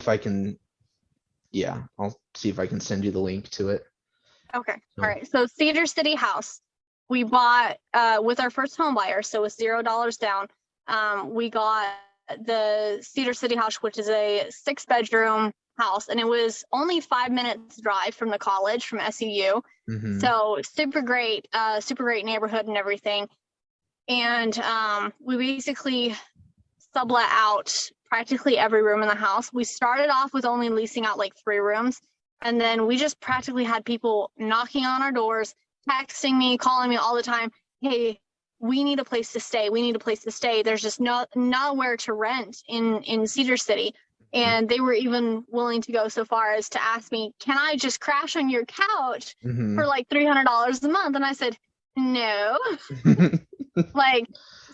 if I can, yeah, I'll see if I can send you the link to it. Okay. All So, right. So Cedar City House, we bought with our first home buyer, so it's $0 down. We got the Cedar City House, which is a 6-bedroom house, and it was only 5 minutes drive from the college from SUU. hmm So super great neighborhood and everything. And we basically sublet out practically every room in the house. We started off with only leasing out like 3 rooms, and then we just practically had people knocking on our doors, texting me, calling me all the time. Hey, we need a place to stay. We need a place to stay. There's just nowhere to rent in Cedar City. And they were even willing to go so far as to ask me, can I just crash on your couch hmm for like $300 a month? And I said, no. Like,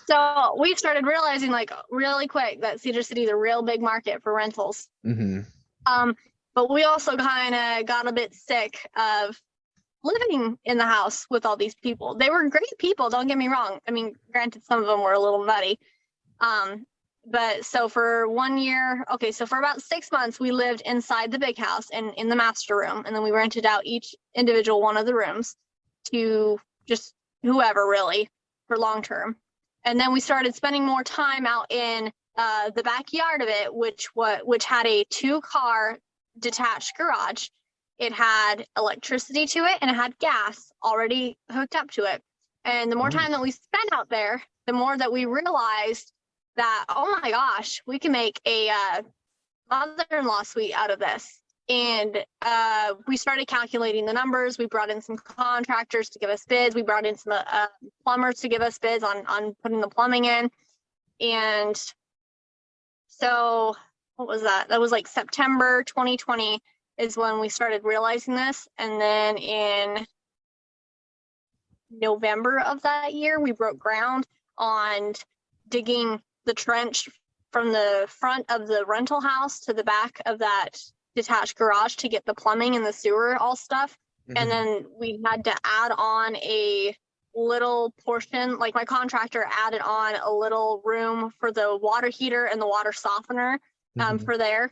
so we started realizing like really quick that Cedar City is a real big market for rentals. hmm Um, but we also kind of got a bit sick of living in the house with all these people. They were great people, don't get me wrong. I mean, granted, some of them were a little nutty. But so for 1 year, okay, so for about 6 months, we lived inside the big house and in the master room. And then we rented out each individual one of the rooms to just whoever really for long term. And then we started spending more time out in the backyard of it, which had a 2-car detached garage. It had electricity to it and it had gas already hooked up to it. And the more time that Nice. we spent out there, the more that we realized that, oh my gosh, we can make a mother-in-law suite out of this. And we started calculating the numbers. We brought in some contractors to give us bids. We brought in some plumbers to give us bids on putting the plumbing in. And so what was that? That was like September 2020 is when we started realizing this. And then in November of that year, we broke ground on digging the trench from the front of the rental house to the back of that detached garage to get the plumbing and the sewer all stuff. And hmm then we had to add on a little portion, like my contractor added on a little room for the water heater and the water softener hmm for there.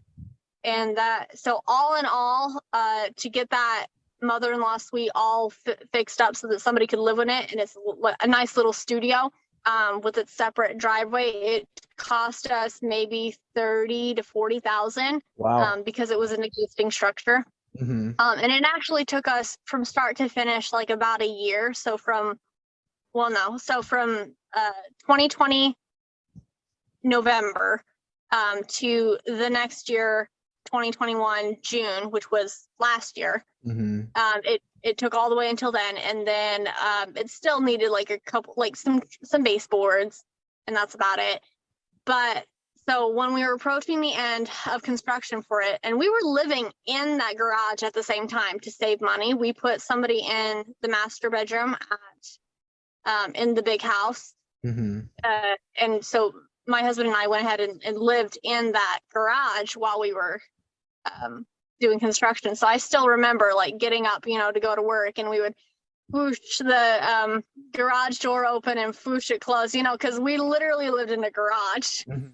And that, so all in all, to get that mother-in-law suite all fixed up so that somebody could live in it, and it's a nice little studio with its separate driveway, it cost us maybe 30 to 40,000 Wow. because it was an existing structure. hmm And it actually took us from start to finish like about a year. So from, well, no, so from 2020 November to the next year, 2021 June, which was last year. hmm It took all the way until then, and then it still needed like a couple, like some baseboards, and that's about it. But so when we were approaching the end of construction for it, and we were living in that garage at the same time to save money, we put somebody in the master bedroom at in the big house, hmm and so my husband and I went ahead and lived in that garage while we were doing construction. So I still remember like getting up, to go to work, and we would whoosh the garage door open and whoosh it closed, because we literally lived in a garage. hmm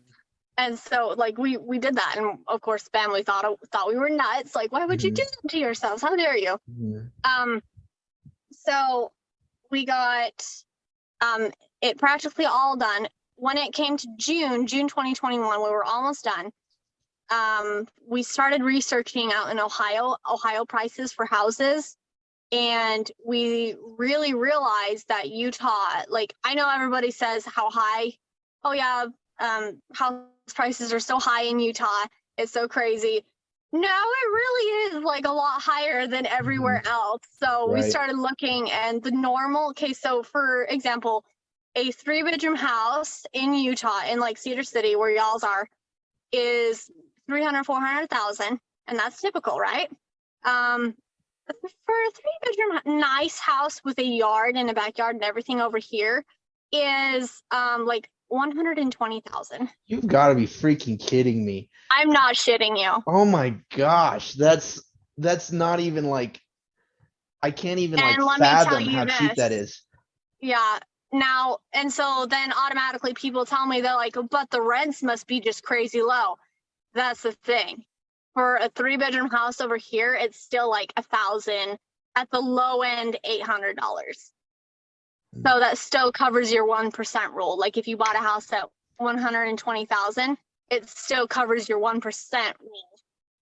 And so like we did that, and of course family thought we were nuts. Like, why would you do hmm that to yourselves? How dare you? Um, so we got it practically all done. When it came to June 2021, we were almost done. We started researching out in Ohio prices for houses. And we really realized that Utah, like, I know everybody says how high, oh yeah, house prices are so high in Utah. It's so crazy. No, it really is like a lot higher than hmm everywhere else. So we Right. started looking, and the normal, okay, so for example, a 3-bedroom house in Utah, in like Cedar City, where y'all's are, is 300, 400,000, and that's typical, right? Um, for a 3-bedroom nice house with a yard and a backyard and everything over here is like 120,000. You've got to be freaking kidding me. I'm not shitting you. Oh my gosh, that's not even like I can't even like And let me tell fathom you how cheap that this. is. Yeah. Now, and so then automatically people tell me, they're like, but the rents must be just crazy low. That's the thing. for a 3-bedroom house over here, it's still like $1,000. At the low end, $800. So that still covers your 1% rule. Like if you bought a house at 120,000, it still covers your 1% rule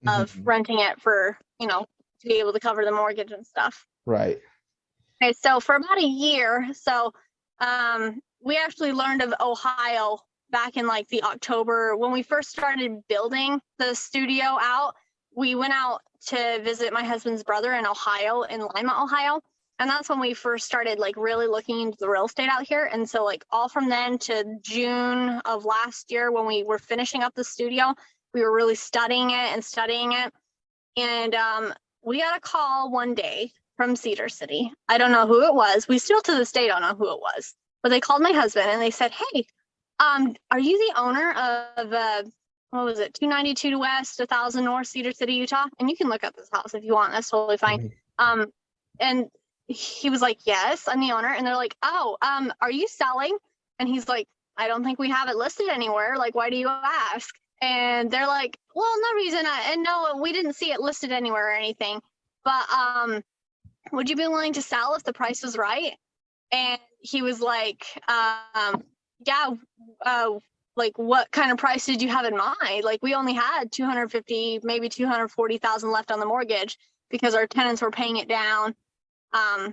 of renting it for, to be able to cover the mortgage and stuff. Right. Okay, so for about a year, we actually learned of Ohio back in like the October when we first started building the studio out. We went out to visit my husband's brother in Ohio, in Lima, Ohio. And that's when we first started like really looking into the real estate out here. And so like all from then to June of last year, when we were finishing up the studio, we were really studying it. And we got a call one day from Cedar City. I don't know who it was. We still to this day don't know who it was. But they called my husband and they said, hey, are you the owner of what was it, 292 West, 1000 North, Cedar City, Utah? And you can look up this house if you want. That's totally fine. And he was like, yes, I'm the owner. And they're like, oh, are you selling? And he's like, I don't think we have it listed anywhere. Like, why do you ask? And they're like, well, no reason. And no, we didn't see it listed anywhere or anything. But would you be willing to sell if the price was right? And he was like, yeah, like what kind of price did you have in mind? Like we only had 250, maybe 240,000 left on the mortgage because our tenants were paying it down. I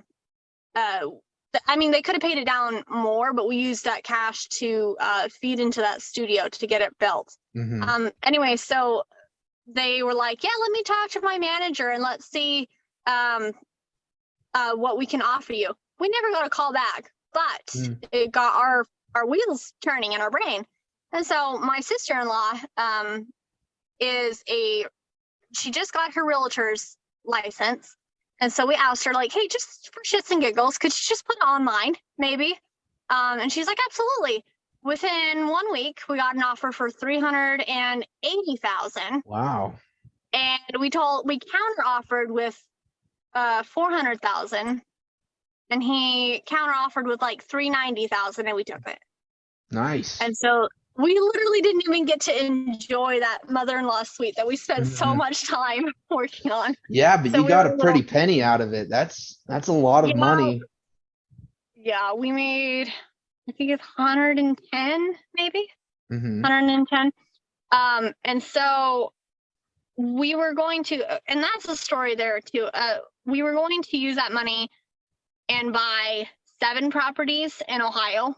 mean, they could have paid it down more, but we used that cash to feed into that studio to get it built. Anyway, so they were like, yeah, let me talk to my manager and let's see what we can offer you. We never got a call back, but it got our wheels turning in our brain. And so my sister-in-law she just got her realtor's license. And so we asked her, like, hey, just for shits and giggles, could you just put it online, maybe? And she's like, absolutely. Within 1 week, we got an offer for $380,000. Wow. And we counter offered with $400,000, and he counter offered with like $390,000, and we took it. Nice. And so we literally didn't even get to enjoy that mother-in-law suite that we spent so much time working on. Yeah, but you got a pretty penny out of it. That's a lot of money. Yeah, we made, I think it's 110, maybe 110. And so we were going to, and that's a story there too. We were going to use that money and buy 7 properties in Ohio,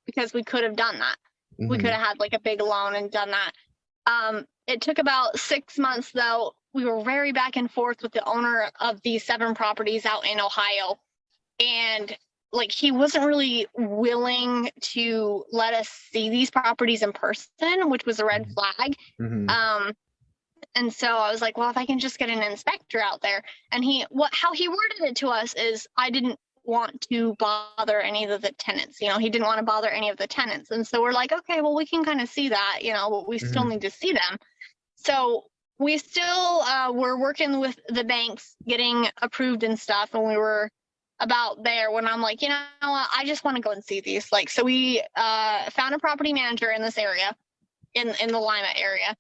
because we could have done that. We could have had like a big loan and done that. It took about 6 months though. We were very back and forth with the owner of these 7 properties out in Ohio. And like, he wasn't really willing to let us see these properties in person, which was a red flag. And so I was like, well, if I can just get an inspector out there. And how he worded it to us is, I didn't want to bother any of the tenants. He didn't want to bother any of the tenants. And so we're like, okay, well, we can kind of see that, but we still need to see them. So we still were working with the banks, getting approved and stuff. And we were about there when I'm like, I just want to go and see these. Like, so we found a property manager in this area, in the Lima area.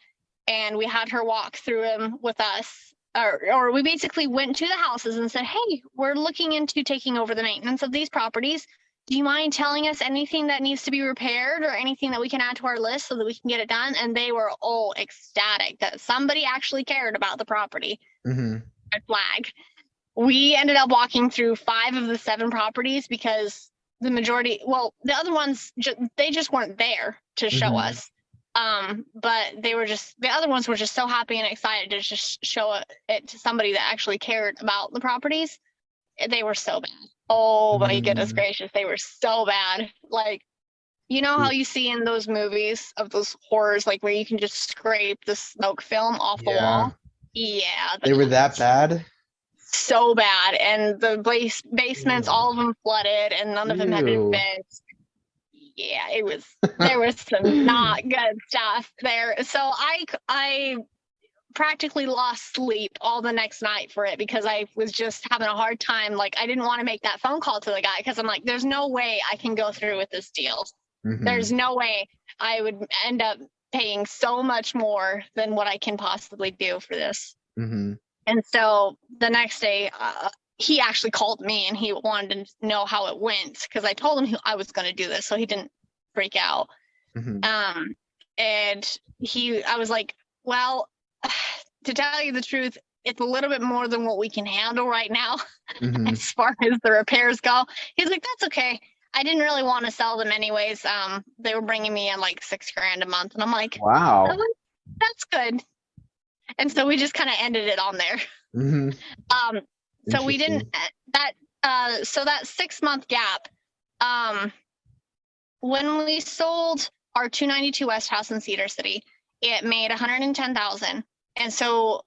And we had her walk through them with us, or we basically went to the houses and said, hey, we're looking into taking over the maintenance of these properties. Do you mind telling us anything that needs to be repaired or anything that we can add to our list so that we can get it done? And they were all ecstatic that somebody actually cared about the property. Red flag. We ended up walking through 5 of the 7 properties because the majority, well, the other ones, they just weren't there to show us. But the other ones were just so happy and excited to just show it to somebody that actually cared about the properties. They were so bad. Oh my goodness gracious. They were so bad. Like, how you see in those movies of those horrors, like where you can just scrape the smoke film off the wall. Yeah. They were that bad? So bad. And the basements, all of them flooded and none of them had been fixed. Yeah, there was some not good stuff there. So I practically lost sleep all the next night for it because I was just having a hard time. Like, I didn't want to make that phone call to the guy because I'm like, there's no way I can go through with this deal. There's no way I would end up paying so much more than what I can possibly do for this. Mm-hmm. And so the next day, he actually called me and he wanted to know how it went because I told him I was going to do this, so he didn't freak out. Mm-hmm. And I was like, well, to tell you the truth, it's a little bit more than what we can handle right now Mm-hmm. as far as the repairs go. He's like, that's okay. I didn't really want to sell them anyways. They were bringing me in like $6,000 a month. And I'm like, Wow. oh, that's good. And so we just kind of ended it on there. Mm-hmm. So we didn't, so that 6-month gap, when we sold our 292 West house in Cedar City, it made $110,000. And so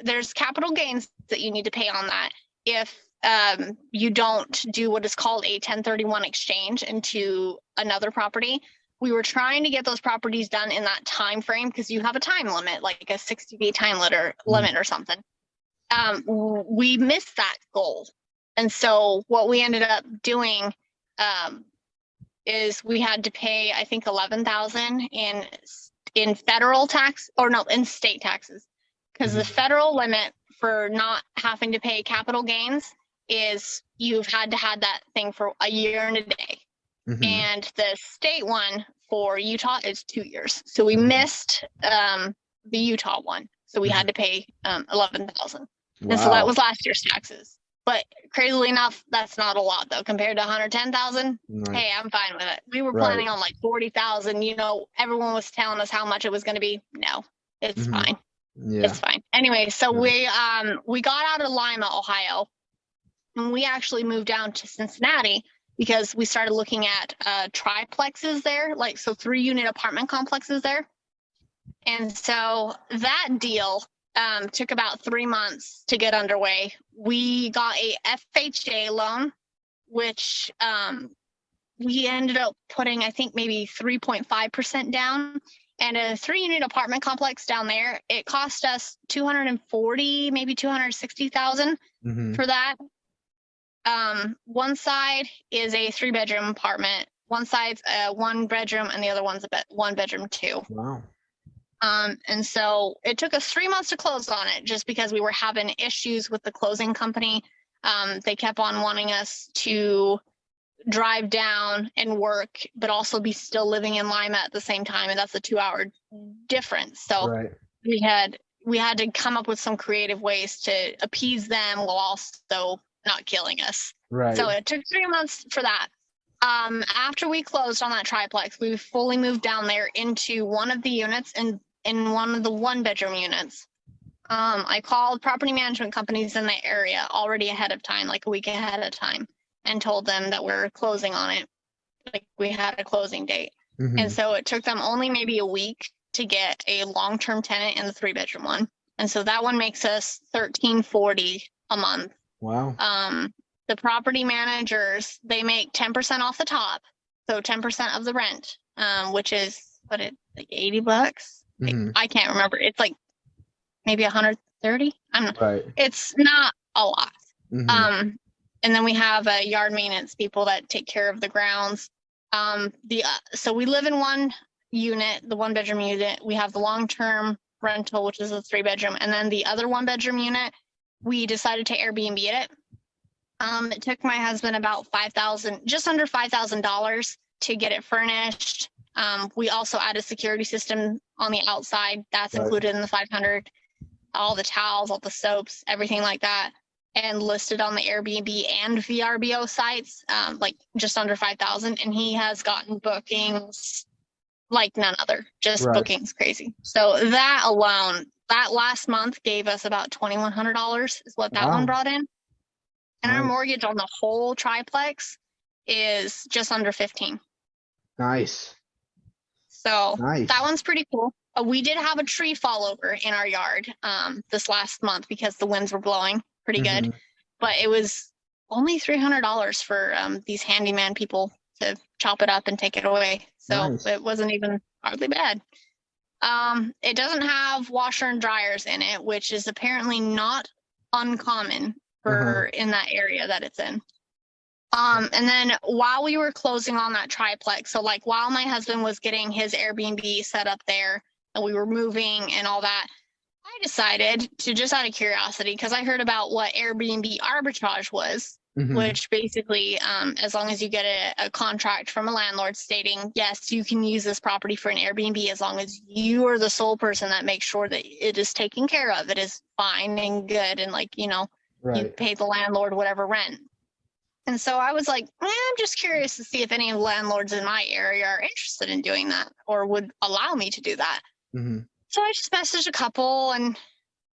there's capital gains that you need to pay on that if you don't do what is called a 1031 exchange into another property. We were trying to get those properties done in that time frame because you have a time limit, like a 60-day time limit or something. We missed that goal. And so what we ended up doing is we had to pay, I think, $11,000 in federal tax, or no, in state taxes, because the federal limit for not having to pay capital gains is you've had to have that thing for a year and a day. Mm-hmm. And the state one for Utah is 2 years. So we missed the Utah one. So we had to pay $11,000. Wow. And so that was last year's taxes. But crazily enough, that's not a lot though compared to $110,000. Right. Hey, I'm fine with it. We were planning on like $40,000. You know, everyone was telling us how much it was going to be. No, it's fine. Yeah. It's fine. Anyway, so we got out of Lima, Ohio, and we actually moved down to Cincinnati because we started looking at triplexes there, like so 3-unit apartment complexes there. And so that deal took about 3 months to get underway. We got a FHA loan, which we ended up putting, I think, maybe 3.5% down. And a 3-unit apartment complex down there, it cost us $240,000, maybe $260,000 for that. One side is a 3-bedroom apartment. One side's a 1-bedroom, and the other one's a 1-bedroom too. Wow. And so it took us 3 months to close on it just because we were having issues with the closing company. They kept on wanting us to drive down and work, but also be still living in Lima at the same time. And that's a 2-hour difference. So we had to come up with some creative ways to appease them while also not killing us. Right. So it took 3 months for that. After we closed on that triplex, we fully moved down there into one of the units in one of the 1-bedroom units. I called property management companies in the area already ahead of time, like a week ahead of time, and told them that we're closing on it. Like we had a closing date. And so it took them only maybe a week to get a long-term tenant in the 3-bedroom one. And so that one makes us $1,340 a month. Wow. The property managers, they make 10% off the top. So 10% of the rent, which is like $80. I can't remember. It's like maybe 130. I don't know. Right. It's not a lot. And then we have yard maintenance people that take care of the grounds. So we live in one unit, the 1-bedroom unit. We have the long-term rental, which is a 3-bedroom, and then the other 1-bedroom unit, we decided to Airbnb it. It took my husband about just under $5,000 to get it furnished. We also added a security system on the outside. That's included in the $500. All the towels, all the soaps, everything like that, and listed on the Airbnb and VRBO sites, like just under 5,000. And he has gotten bookings like none other, just bookings crazy. So that alone, that last month gave us about $2,100 is what that one brought in. And our mortgage on the whole triplex is just under 15. Nice. So that one's pretty cool. We did have a tree fall over in our yard this last month because the winds were blowing pretty good. But it was only $300 for these handyman people to chop it up and take it away. So it wasn't even hardly bad. It doesn't have washer and dryers in it, which is apparently not uncommon for in that area that it's in. And then while we were closing on that triplex, so like while my husband was getting his Airbnb set up there and we were moving and all that, I decided to, just out of curiosity, because I heard about what Airbnb arbitrage was, Mm-hmm. which basically, as long as you get a contract from a landlord stating, yes, you can use this property for an Airbnb as long as you are the sole person that makes sure that it is taken care of, it is fine and good, and like, you Right. pay the landlord whatever rent. And so I was like, I'm just curious to see if any landlords in my area are interested in doing that or would allow me to do that. Mm-hmm. So I just messaged a couple, and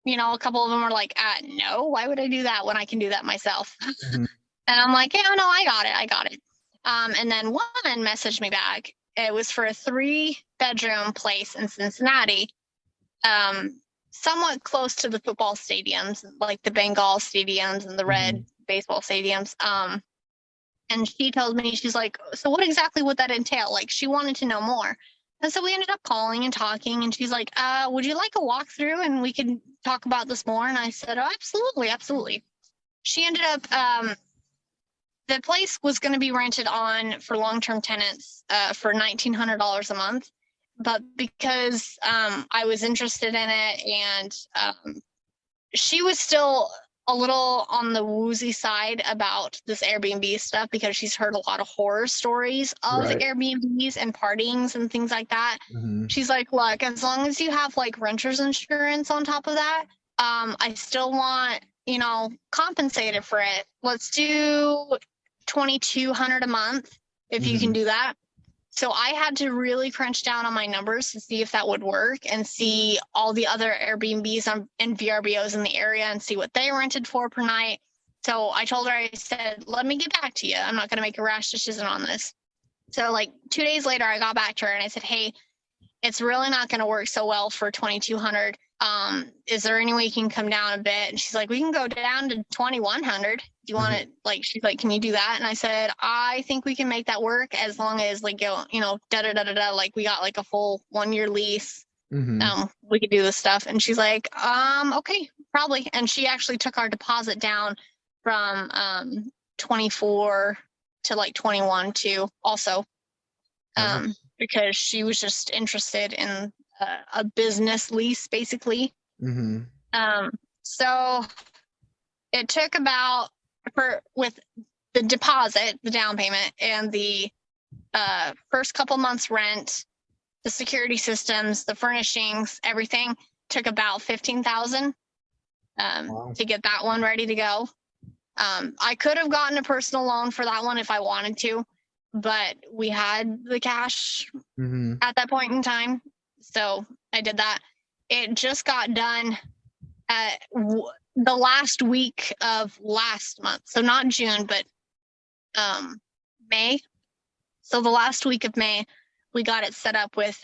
a couple of them were like, no, why would I do that when I can do that myself? Mm-hmm. And I'm like, yeah, no, I got it. And then one messaged me back. It was for a 3-bedroom place in Cincinnati, somewhat close to the football stadiums, like the Bengal stadiums and the red baseball stadiums. And she told me, she's like, so what exactly would that entail? Like, she wanted to know more. And so we ended up calling and talking, and she's like, would you like a walkthrough and we can talk about this more? And I said, oh, absolutely, absolutely. She ended up, the place was going to be rented on for long-term tenants for $1,900 a month. But because I was interested in it, and she was still a little on the woozy side about this Airbnb stuff because she's heard a lot of horror stories of Right. Airbnbs and partings and things like that. Mm-hmm. She's like, look, as long as you have like renter's insurance on top of that, I still want, compensated for it. Let's do $2,200 a month if you can do that. So I had to really crunch down on my numbers to see if that would work and see all the other Airbnbs and VRBOs in the area and see what they rented for per night. So I told her, I said, let me get back to you. I'm not going to make a rash decision on this. So like 2 days later, I got back to her and I said, hey, it's really not going to work so well for 2,200. Is there any way you can come down a bit? And she's like, we can go down to 2,100. Do you want it? Like, she's like, can you do that? And I said, I think we can make that work as long as like, like we got like a full 1-year lease. We could do this stuff. And she's like, okay, probably. And she actually took our deposit down from 24 to like 21 too, also. Because she was just interested in a business lease, basically. So it took about, with the deposit, the down payment, and the first couple months rent, the security systems, the furnishings, everything took about $15,000 to get that one ready to go. I could have gotten a personal loan for that one if I wanted to, but we had the cash at that point in time. So I did that. It just got done the last week of last month. So not June, but May. So the last week of May, we got it set up with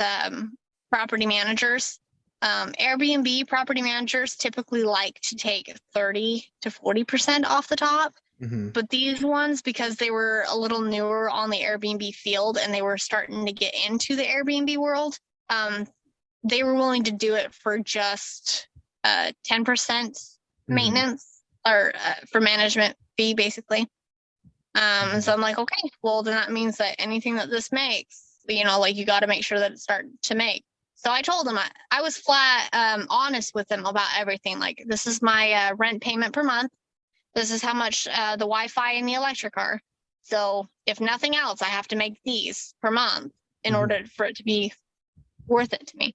property managers. Airbnb property managers typically like to take 30 to 40% off the top. But these ones, because they were a little newer on the Airbnb field and they were starting to get into the Airbnb world, they were willing to do it for just 10% maintenance or for management fee, basically. So I'm like, okay, well, then that means that anything that this makes, like you got to make sure that it starts to make. So I told them, I was flat honest with them about everything. Like, this is my rent payment per month. This is how much the Wi-Fi and the electric are. So if nothing else, I have to make these per month in order for it to be worth it to me.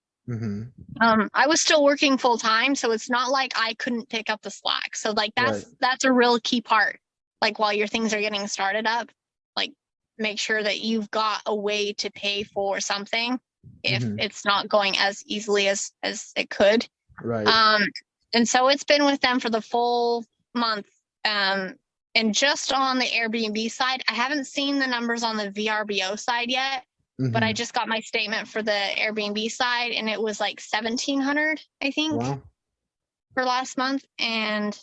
I was still working full time, so it's not like I couldn't pick up the slack. So like that's a real key part. Like, while your things are getting started up, like, make sure that you've got a way to pay for something if it's not going as easily as it could. And so it's been with them for the full month. And just on the Airbnb side, I haven't seen the numbers on the VRBO side yet, but I just got my statement for the Airbnb side, and it was like 1,700, I think, for last month. And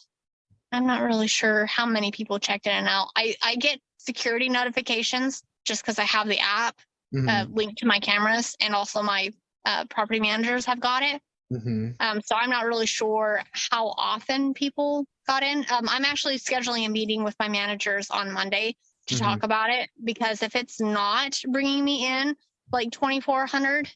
I'm not really sure how many people checked in and out. I get security notifications just because I have the app linked to my cameras, and also my property managers have got it. So I'm not really sure how often people got in. I'm actually scheduling a meeting with my managers on Monday to Mm-hmm. talk about it, because if it's not bringing me in like 2,400,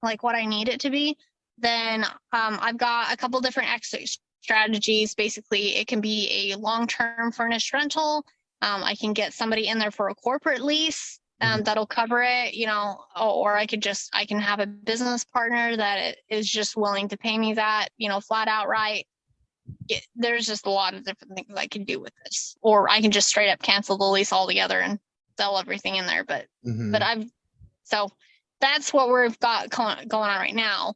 like what I need it to be, then I've got a couple different exit strategies. Basically, it can be a long-term furnished rental. I can get somebody in there for a corporate lease that'll cover it, you know, or I can have a business partner that is just willing to pay me that, you know, flat outright. There's just a lot of different things I can do with this, or I can just straight up cancel the lease altogether and sell everything in there. But so that's what we've got going on right now.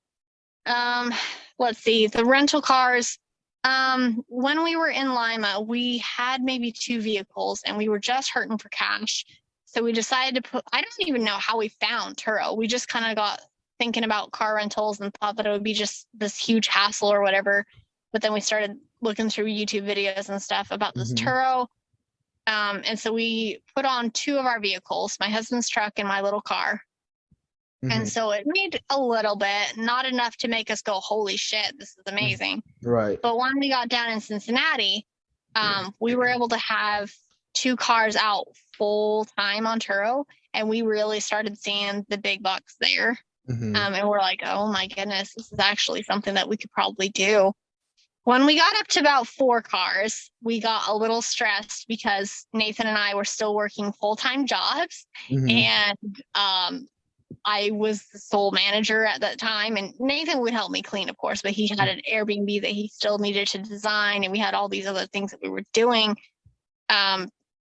Let's see, the rental cars. When we were in Lima, we had maybe 2 vehicles and we were just hurting for cash. So we decided to I don't even know how we found Turo. We just kind of got thinking about car rentals and thought that it would be just this huge hassle or whatever. But then we started looking through YouTube videos and stuff about this Turo. And so we put on 2 of our vehicles, my husband's truck and my little car. And so it made a little bit, not enough to make us go, holy shit, this is amazing. Right. But when we got down in Cincinnati, we were able to have 2 cars out full time on Turo, and we really started seeing the big bucks there. And we're like, oh my goodness, this is actually something that we could probably do. When we got up to about 4 cars, we got a little stressed because Nathan and I were still working full-time jobs. And I was the sole manager at that time, and Nathan would help me clean, of course, but he had an Airbnb that he still needed to design, and we had all these other things that we were doing.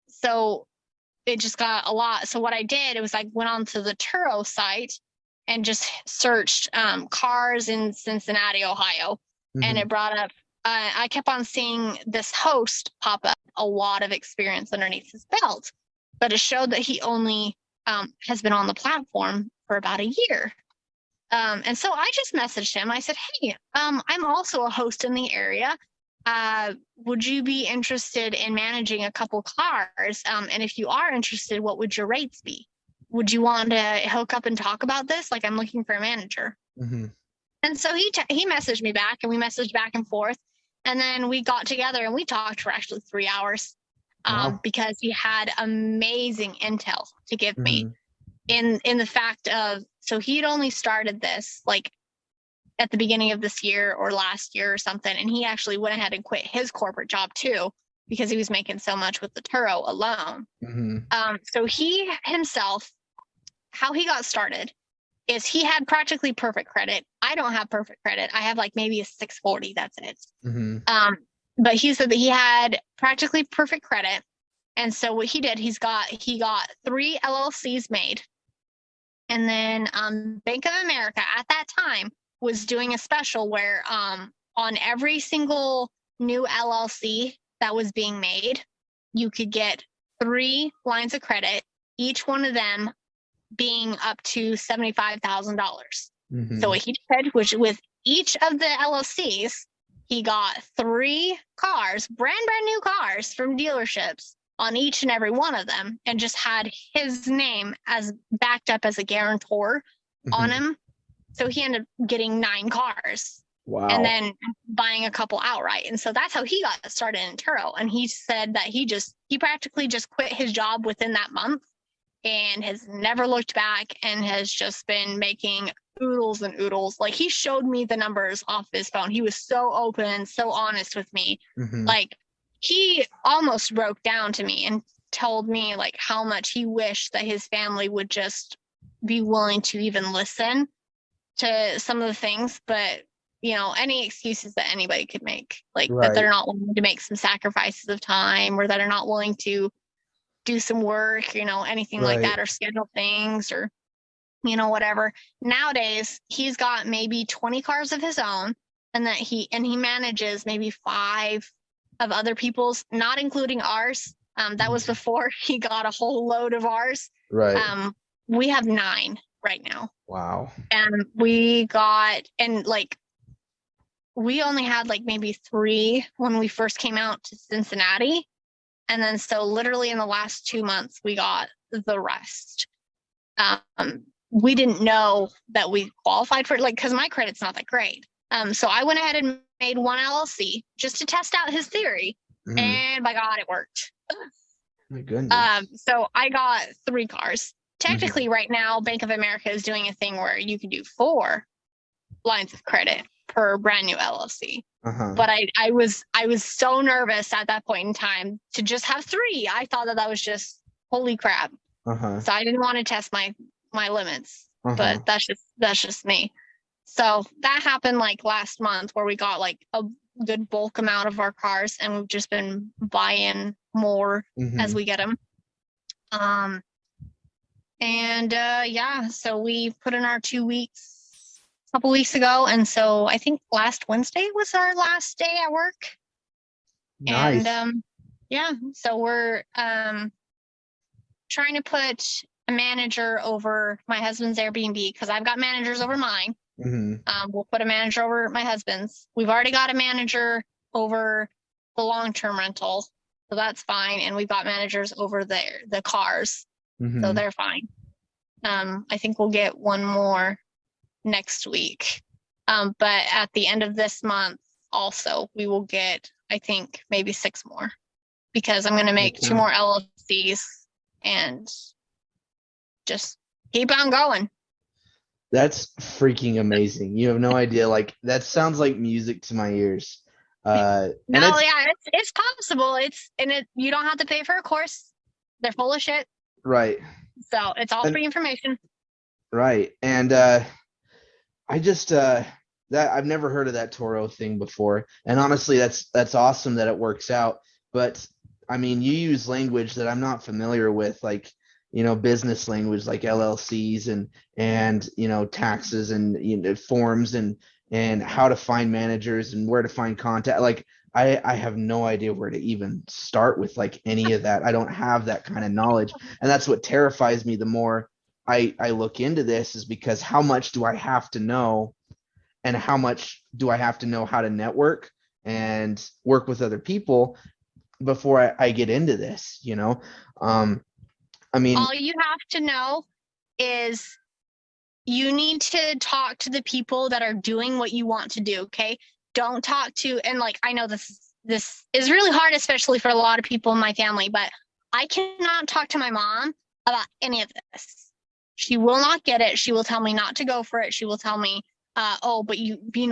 So it just got a lot. So what I did, it was I went onto the Turo site and just searched cars in Cincinnati, Ohio, and it brought up, I kept on seeing this host pop up, a lot of experience underneath his belt, but it showed that he only has been on the platform for about a year. And so I just messaged him. I said, hey, I'm also a host in the area. Would you be interested in managing a couple cars? And if you are interested, what would your rates be? Would you want to hook up and talk about this? Like, I'm looking for a manager. And so he messaged me back, and we messaged back and forth. And then we got together and we talked for actually 3 hours because he had amazing intel to give me in the fact of, so he'd only started this like at the beginning of this year or last year or something. And he actually went ahead and quit his corporate job too, because he was making so much with the Turo alone. So he himself, how he got started is he had practically perfect credit. I don't have perfect credit. I have like maybe a 640. That's it. But he said that he had practically perfect credit. And so what he did, he got 3 LLCs made. And then Bank of America at that time was doing a special where on every single new LLC that was being made, you could get 3 lines of credit, each one of them being up to $75,000. So what he did, which with each of the LLCs, he got 3 cars, brand new cars from dealerships on each and every one of them, and just had his name as backed up as a guarantor on him. So he ended up getting 9 cars. Wow. And then buying a couple outright. And so that's how he got started in Turo. And he said that he practically just quit his job within that month and has never looked back and has just been making oodles and oodles. Like, he showed me the numbers off his phone. He was so open and so honest with me. Like, he almost broke down to me and told me like how much he wished that his family would just be willing to even listen to some of the things, but you know, any excuses that anybody could make, like that they're not willing to make some sacrifices of time, or that are not willing to do some work, you know, anything like that, or schedule things, or, you know, whatever. Nowadays, he's got maybe 20 cars of his own, and he manages maybe 5 of other people's, not including ours. That was before he got a whole load of ours. We have 9 right now. Wow. And we only had like maybe 3 when we first came out to Cincinnati. And then so literally in the last 2 months, we got the rest. We didn't know that we qualified for it, like, because my credit's not that great. So I went ahead and made 1 LLC just to test out his theory. And by God, it worked. My goodness. So I got 3 cars. Mhm. Technically, right now, Bank of America is doing a thing where you can do 4 lines of credit per brand new LLC. Uh-huh. But I was so nervous at that point in time to just have 3. I thought that was just holy crap. Uh-huh. So I didn't want to test my limits. Uh-huh. But that's just me. So that happened like last month where we got like a good bulk amount of our cars, and we've just been buying more as Mhm. we get them. Um, and yeah, so we put in our 2 weeks a couple weeks ago, and so I think last Wednesday was our last day at work. And Nice. yeah, so we're trying to put a manager over my husband's Airbnb because I've got managers over mine. Mhm. We'll put a manager over my husband's. We've already got a manager over the long-term rental, so that's fine. And we've got managers over there, the cars, so Mhm. they're fine. I think we'll get one more next week. But at the end of this month, also, we will get, I think, maybe 6 more because I'm going to make 2 Okay. more LLCs and just keep on going. That's freaking amazing. You have no idea. Like that sounds like music to my ears. And No, it's yeah, it's possible. You don't have to pay for a course. They're full of shit. right. So it's all And free information. right. And I just that I've never heard of that Toro thing before. And honestly, that's awesome that it works out. But I mean, you use language that I'm not familiar with, like business language like LLCs and taxes and forms and how to find managers and where to find contact. Like I have no idea where to even start with like any of that. I don't have that kind of knowledge, and that's what terrifies me the more I look into this is because how much do I have to know and how much do I have to know how to network and work with other people before I get into this. Um, I mean, All you have to know is you need to talk to the people that are doing what you want to do, okay? Don't talk to, and like I know this is really hard, especially for a lot of people in my family, but I cannot talk to my mom about any of this. She will not get it. She will tell me not to go for it. She will tell me, oh, but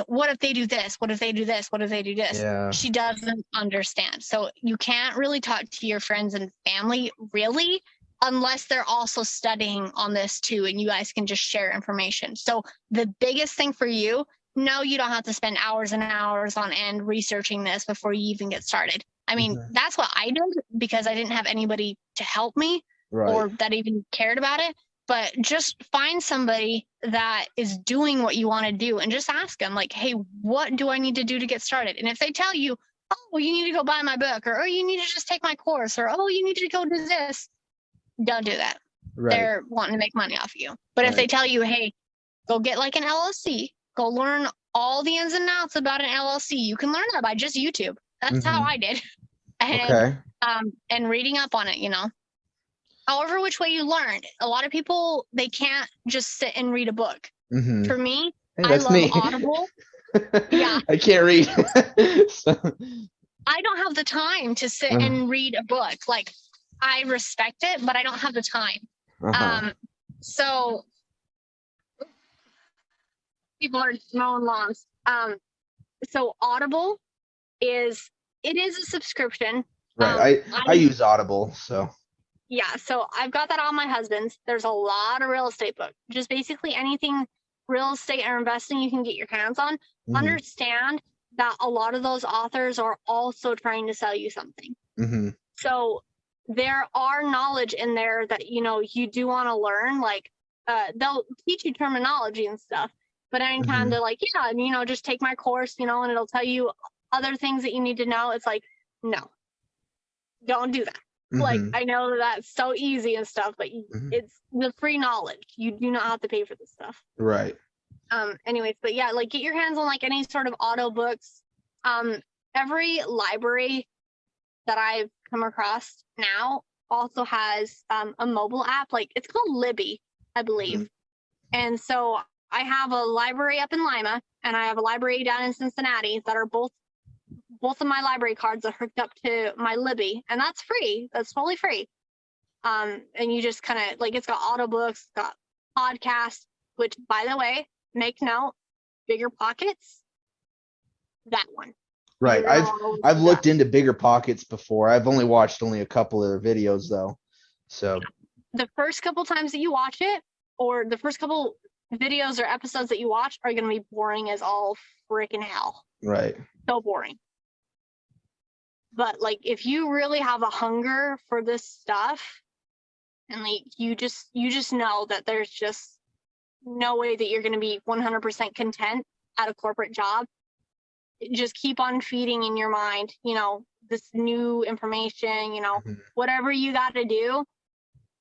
what if they do this? What if they do this? What if they do this? yeah, She doesn't understand. So you can't really talk to your friends and family, really, unless they're also studying on this too, and you guys can just share information. So the biggest thing for you, no, you don't have to spend hours and hours on end researching this before you even get started. I mean, mhm, that's what I did because I didn't have anybody to help me right, or that even cared about it. But just find somebody that is doing what you want to do and just ask them, like, hey, what do I need to do to get started? And if they tell you, oh, well, you need to go buy my book, or oh, you need to just take my course, or oh, you need to go do this, don't do that. right, They're wanting to make money off of you. But if they right, tell you, hey, go get like an LLC, go learn all the ins and outs about an LLC, you can learn that by just YouTube. That's how hmm, I did. And okay, and reading up on it. However, which way you learn. A lot of people, they can't just sit and read a book. hmm. For me, Hey, I that's love me. Audible. Yeah, I can't read. So, I don't have the time to sit and read a book. Like, I respect it, but I don't have the time. uh-huh. So people are mowing lawns. So Audible is a subscription. Right. I I use Audible, so. Yeah, so I've got that on my husband's. There's a lot of real estate books, just basically anything real estate or investing you can get your hands on. Hmm. Understand that a lot of those authors are also trying to sell you something. Hmm. So there are knowledge in there that you do want to learn. Like they'll teach you terminology and stuff, but anytime Hmm. they're like, yeah, and just take my course, and it'll tell you other things that you need to know. It's like, no, don't do that. Like, Hmm. I know that that's so easy and stuff, but Hmm. it's the free knowledge. You do not have to pay for this stuff. Right. Anyways, but yeah, like get your hands on like any sort of auto books. Um, every library that I've come across now also has a mobile app. Like it's called Libby, I Hmm. believe. And so I have a library up in Lima and I have a library down in Cincinnati that are both both of my library cards are hooked up to my Libby, and that's free. That's totally free. And you just kind of like, it's got audiobooks, got podcasts, which, by the way, make note, Bigger Pockets, that one. Right. I've looked into Bigger Pockets before. I've watched a couple of their videos though. So the first couple times that you watch it, or the first couple videos or episodes that you watch, are going to be boring as all freaking hell. Right. So boring. But like, if you really have a hunger for this stuff, and like you just know that there's just no way that you're going to be 100% content at a corporate job, just keep on feeding in your mind, this new information, whatever you got to do,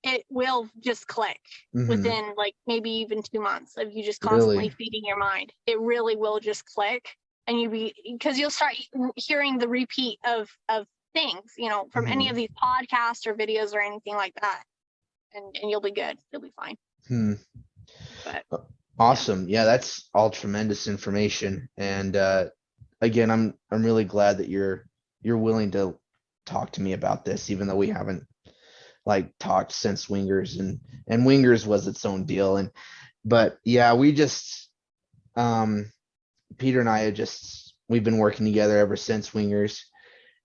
it will just click within like maybe even 2 months of you just constantly feeding your mind. It really will just click, and because you'll start hearing the repeat of things, from any of these podcasts or videos or anything like that, and you'll be good. You'll be fine. But awesome. Yeah, that's all tremendous information. And again, I'm really glad that you're willing to talk to me about this, even though we haven't like talked since Wingers, and Wingers was its own deal. But yeah, we just Peter and I we've been working together ever since Wingers,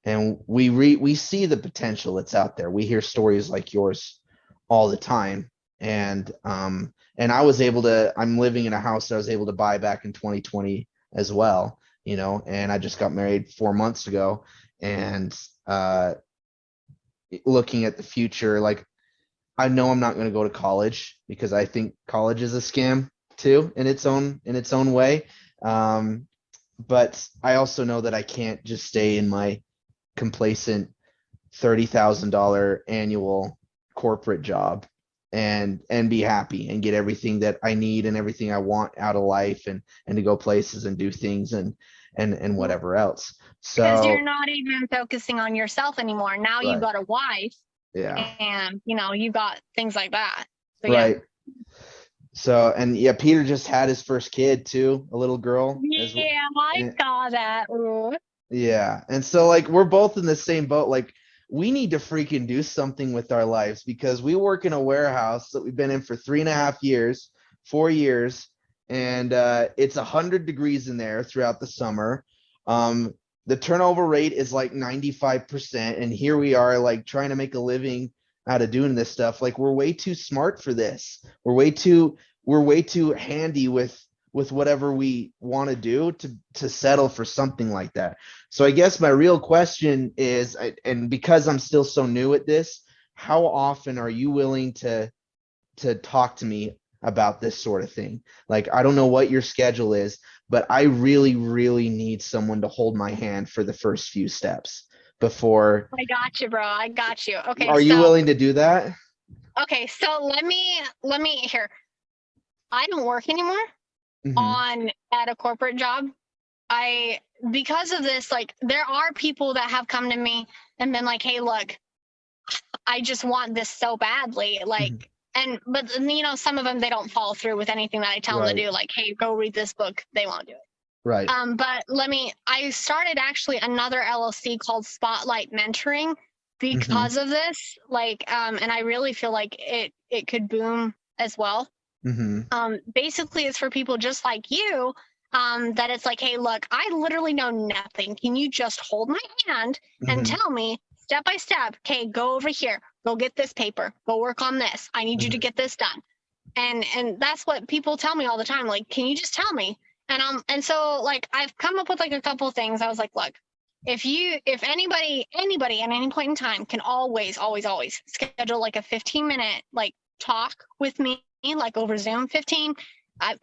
and we see the potential that's out there. We hear stories like yours all the time, and I'm living in a house that I was able to buy back in 2020 as well, and I just got married 4 months ago, and looking at the future, like, I know I'm not going to go to college because I think college is a scam too in its own way. But I also know that I can't just stay in my complacent $30,000 annual corporate job and be happy and get everything that I need and everything I want out of life, and to go places and do things and whatever else. So because you're not even focusing on yourself anymore. Now right. You've got a wife, yeah, and you've got things like that. So, right. Yeah. So, and yeah, Peter just had his first kid too, a little girl. Yeah, I saw that. Ooh. Yeah, and so like we're both in the same boat. Like, we need to freaking do something with our lives, because we work in a warehouse that we've been in for 3.5 years, 4 years, and it's 100 degrees in there throughout the summer. The turnover rate is like 95%, and here we are like trying to make a living out of doing this stuff. Like, we're way too smart for this. We're way too handy with whatever we want to do to settle for something like that. So I guess my real question is, and because I'm still so new at this, how often are you willing to talk to me about this sort of thing? Like, I don't know what your schedule is, but I really, really need someone to hold my hand for the first few steps before. I got you, bro. I got you. Okay. Are you willing to do that? Okay, so let me here. I don't work anymore at a corporate job. Because of this, like, there are people that have come to me and been like, "Hey, look, I just want this so badly." Like, but some of them, they don't follow through with anything that I tell them to do. Like, "Hey, go read this book." They won't do it. Right. But I started actually another LLC called Spotlight Mentoring because of this. Like, and I really feel like it could boom as well. Basically, it's for people just like you, that it's like, "Hey, look, I literally know nothing. Can you just hold my hand and tell me step by step, okay, go over here, go get this paper, go work on this. I need you to get this done." And that's what people tell me all the time. Like, "Can you just tell me?" And so, like, I've come up with like a couple things. I was like, "Look, if anybody at any point in time can always schedule like a 15-minute like talk with me, like over Zoom, 15.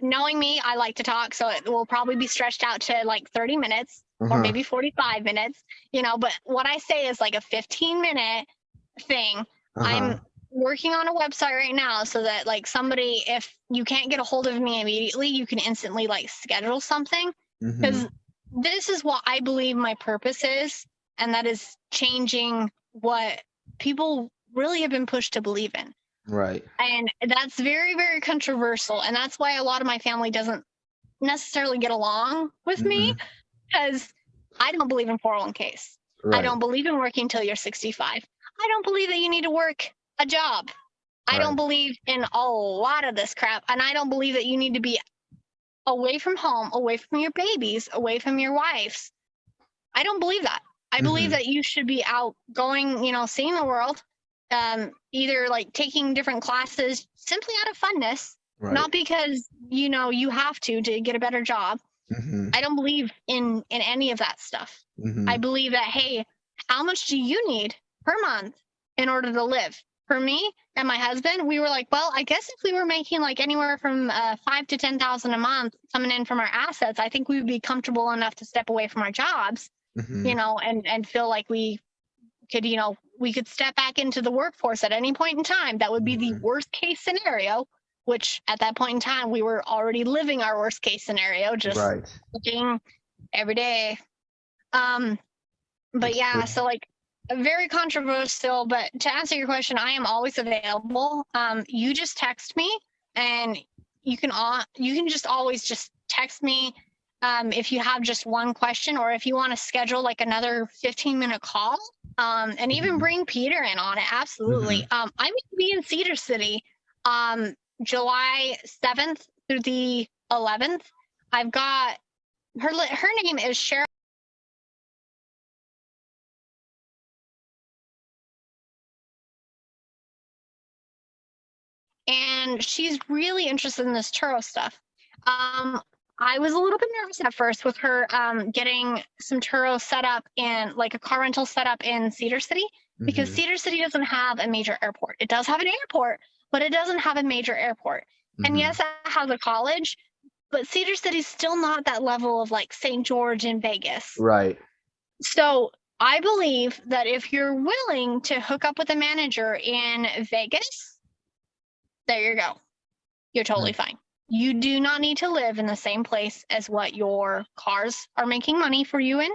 Knowing me, I like to talk, so it will probably be stretched out to like 30 minutes or maybe 45 minutes, but what I say is like a 15-minute thing. I'm working on a website right now so that, like, somebody, if you can't get a hold of me immediately, you can instantly like schedule something, because this is what I believe my purpose is, and that is changing what people really have been pushed to believe in. Right. And that's very, very controversial. And that's why a lot of my family doesn't necessarily get along with me, because I don't believe in 401ks. I Right. don't believe in working till you're 65. I don't believe that you need to work a job. I don't Right. believe in a lot of this crap. And I don't believe that you need to be away from home, away from your babies, away from your wives. I don't believe that. I believe Mm-hmm. that you should be out going, seeing the world, either like taking different classes simply out of funness, Right. not because, you have to get a better job. Mm-hmm. I don't believe in any of that stuff. Mm-hmm. I believe that, hey, how much do you need per month in order to live? For me and my husband, we were like, well, I guess if we were making like anywhere from 5 to 10,000 a month coming in from our assets, I think we would be comfortable enough to step away from our jobs, Mm-hmm. and feel like we could, we could step back into the workforce at any point in time. That would be the Mm-hmm. worst case scenario, which at that point in time, we were already living our worst case scenario, just Right. looking every day. Um, but That's yeah, true. so like very controversial, but to answer your question, I am always available. You just text me, and you can just always just text me, if you have just one question, or if you want to schedule like another 15-minute call, and even Mm-hmm. bring Peter in on it. Absolutely. Mm-hmm. I'm going to be in Cedar City, July 7th through the 11th. I've got her name is Cheryl. And she's really interested in this churro stuff. Um, I was a little bit nervous at first with her getting some churros set up in like a car rental set up in Cedar City, because Mm-hmm. Cedar City doesn't have a major airport. It does have an airport, but it doesn't have a major airport. And Mm-hmm. yes, it has a college, but Cedar City's still not that level of like St. George in Vegas. Right. So I believe that if you're willing to hook up with a manager in Vegas, there you go. You're totally fine. You do not need to live in the same place as what your cars are making money for you in.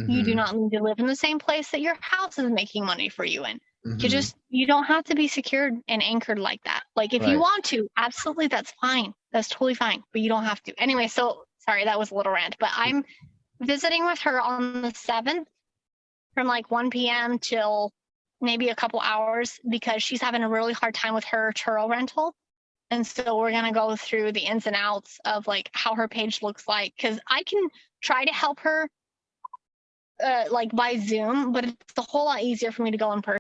You do Mm-hmm. not need to live in the same place that your house is making money for you in. Mm-hmm. You don't have to be secured and anchored like that. Like if you Right. want to, absolutely that's fine. That's totally fine, but you don't have to. Anyway, so sorry, that was a little rant, but I'm visiting with her on the 7th from like 1 p.m. till maybe a couple hours, because she's having a really hard time with her churro rental. And so we're going to go through the ins and outs of like how her page looks like, because I can try to help her like by Zoom, but it's a whole lot easier for me to go in person.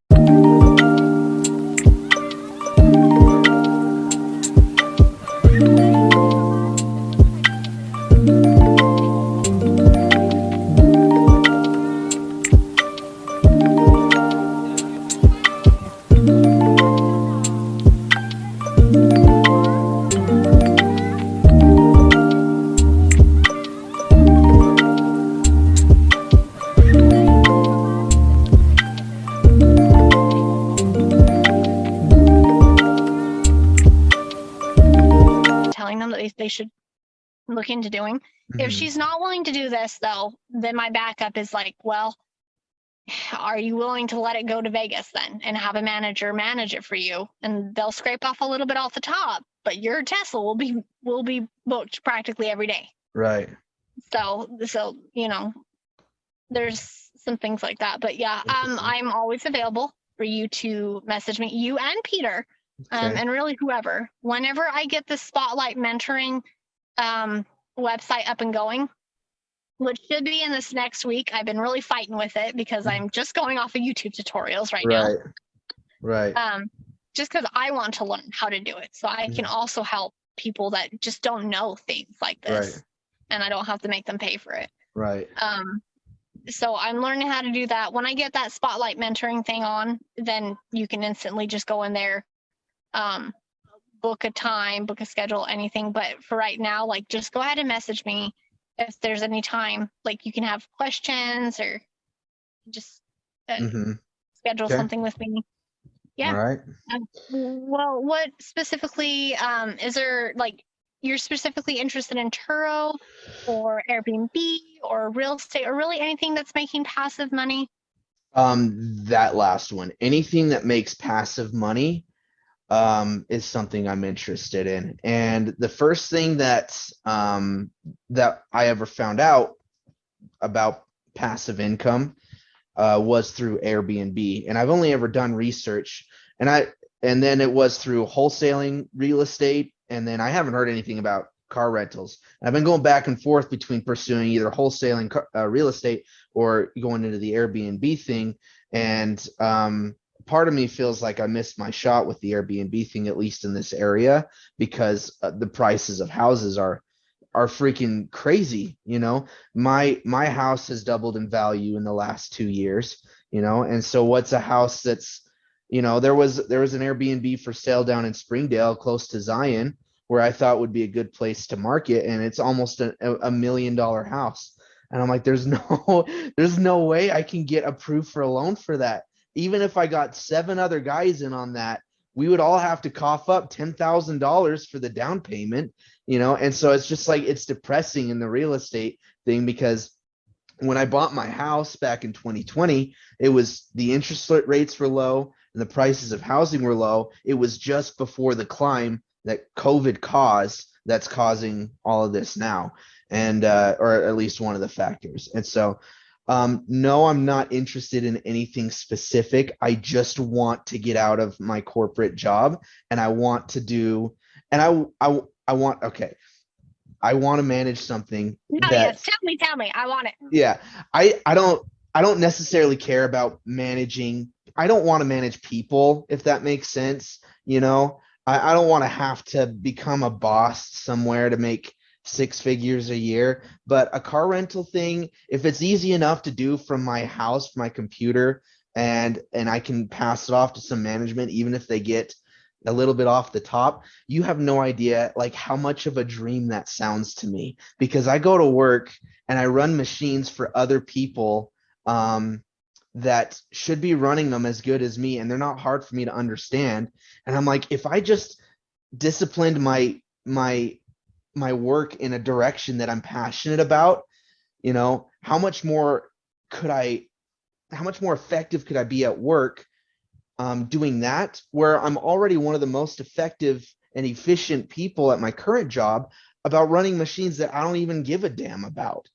Telling them that they should look into doing. If Mm-hmm. she's not willing to do this, though, then my backup is like, well, are you willing to let it go to Vegas then and have a manager manage it for you? And they'll scrape off a little bit off the top, but your Tesla will be booked practically every day. Right. So there's some things like that. But yeah, Interesting. I'm always available for you to message me, you and Peter, Okay. and really whoever. Whenever I get the Spotlight Mentoring website up and going, which should be in this next week. I've been really fighting with it because I'm just going off of YouTube tutorials right now. Right. Right. Just because I want to learn how to do it, so I can Mhm. also help people that just don't know things like this, Right. and I don't have to make them pay for it. Right. So I'm learning how to do that. When I get that Spotlight Mentoring thing on, then you can instantly just go in there, um, book a time, book a schedule, anything. But for right now, like just go ahead and message me if there's any time. Like you can have questions or just Mm-hmm. schedule Okay. something with me. All Yeah. right. Well, what specifically is there like you're specifically interested in Turo or Airbnb or real estate or really anything that's making passive money? That last one. Anything that makes passive money, is something I'm interested in. And the first thing that I ever found out about passive income was through Airbnb, and I've only ever done research, and then it was through wholesaling real estate, and then I haven't heard anything about car rentals. I've been going back and forth between pursuing either wholesaling real estate or going into the Airbnb thing, and part of me feels like I missed my shot with the Airbnb thing, at least in this area, because the prices of houses are freaking crazy. My house has doubled in value in the last 2 years. And so what's a house that's, there was an Airbnb for sale down in Springdale, close to Zion, where I thought would be a good place to market, and it's almost a $1 million house. And I'm like, there's no way I can get approved for a loan for that. Even if I got 7 other guys in on that, we would all have to cough up $10,000 for the down payment. And so it's just like, it's depressing in the real estate thing, because when I bought my house back in 2020, it was, the interest rates were low and the prices of housing were low. It was just before the climb that COVID caused, that's causing all of this now, and or at least one of the factors. And so no, I'm not interested in anything specific. I just want to get out of my corporate job, and I want to do, and I want, okay, I want to manage something No, that, yes. Tell me. I want it. yeah, I don't necessarily care about managing. I don't want to manage people, if that makes sense. I don't want to have to become a boss somewhere to make 6 figures a year. But a car rental thing, if it's easy enough to do from my house, from my computer, and I can pass it off to some management, even if they get a little bit off the top, you have no idea like how much of a dream that sounds to me, because I go to work and I run machines for other people that should be running them as good as me, and they're not hard for me to understand. And I'm like, if I just disciplined my work in a direction that I'm passionate about, how much more effective could I be at work doing that, where I'm already one of the most effective and efficient people at my current job about running machines that I don't even give a damn about.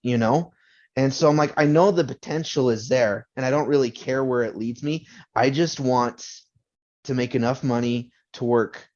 And so I'm like, I know the potential is there, and I don't really care where it leads me. I just want to make enough money to work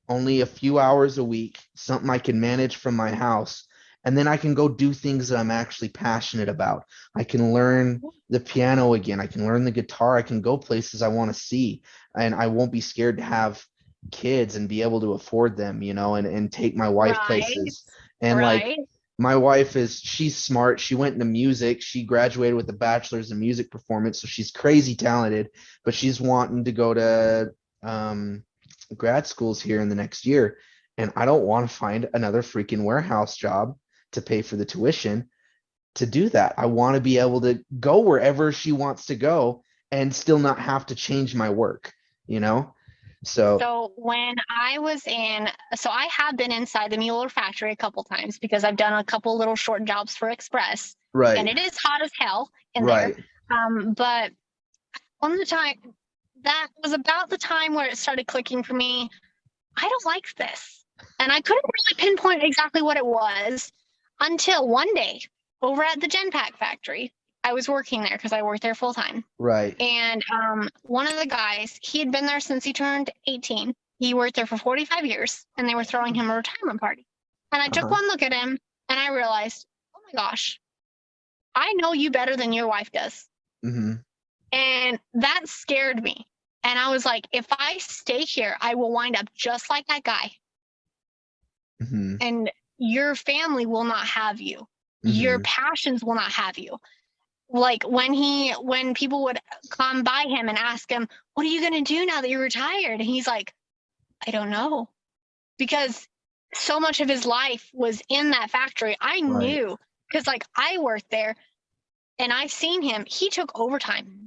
only a few hours a week, something I can manage from my house, and then I can go do things that I'm actually passionate about. I can learn the piano again. I can learn the guitar. I can go places I want to see, and I won't be scared to have kids and be able to afford them, and take my wife Right. places. And like, Right. my wife she's smart. She went into music. She graduated with a bachelor's in music performance, so she's crazy talented, but she's wanting to go to grad schools here in the next year. And I don't want to find another freaking warehouse job to pay for the tuition to do that. I want to be able to go wherever she wants to go and still not have to change my work. So, So when I was so I have been inside the Mueller factory a couple times because I've done a couple little short jobs for Express, and right, it is hot as hell in there. right. But one of the time, that was about the time where it started clicking for me. I don't like this. And I couldn't really pinpoint exactly what it was until one day over at the Genpack factory. I was working there because I worked there full time. Right. And one of the guys, he had been there since he turned 18. He worked there for 45 years, and they were throwing him a retirement party. And I took Uh-huh. one look at him, and I realized, oh my gosh, I know you better than your wife does. Mm-hmm. And that scared me. And I was like, if I stay here, I will wind up just like that guy. Mm-hmm. And your family will not have you. Mm-hmm. Your passions will not have you. Like when people would come by him and ask him, what are you going to do now that you're retired? And he's like, I don't know. Because so much of his life was in that factory. I knew, because like I worked there and I've seen him. He took overtime,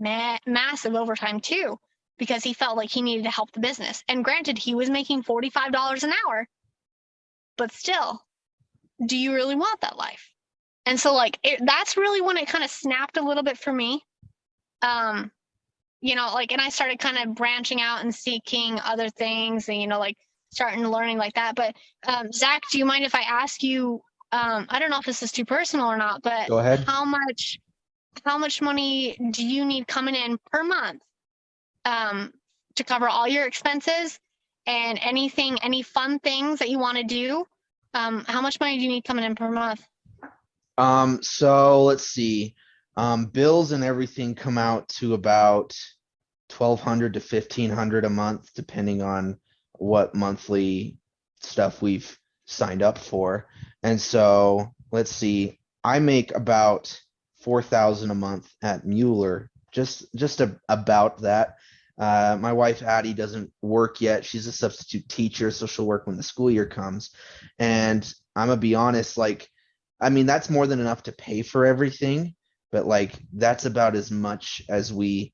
massive overtime too, because he felt like he needed to help the business. And granted, he was making $45 an hour, but still, do you really want that life? And so like that's really when it kind of snapped a little bit for me. And I started kind of branching out and seeking other things and, like starting learning like that. But Zach, do you mind if I ask you, I don't know if this is too personal or not, but Go ahead. how much how much money do you need coming in per month um, to cover all your expenses and any fun things that you want to do? How much money do you need coming in per month? So let's see. Bills and everything come out to about 1,200 to 1,500 a month, depending on what monthly stuff we've signed up for. And so let's see. I make about 4,000 a month at Mueller, about that. My wife Addie doesn't work yet. She's a substitute teacher, so she'll work when the school year comes. And I'm gonna be honest, like, I mean, that's more than enough to pay for everything, but like that's about as much as we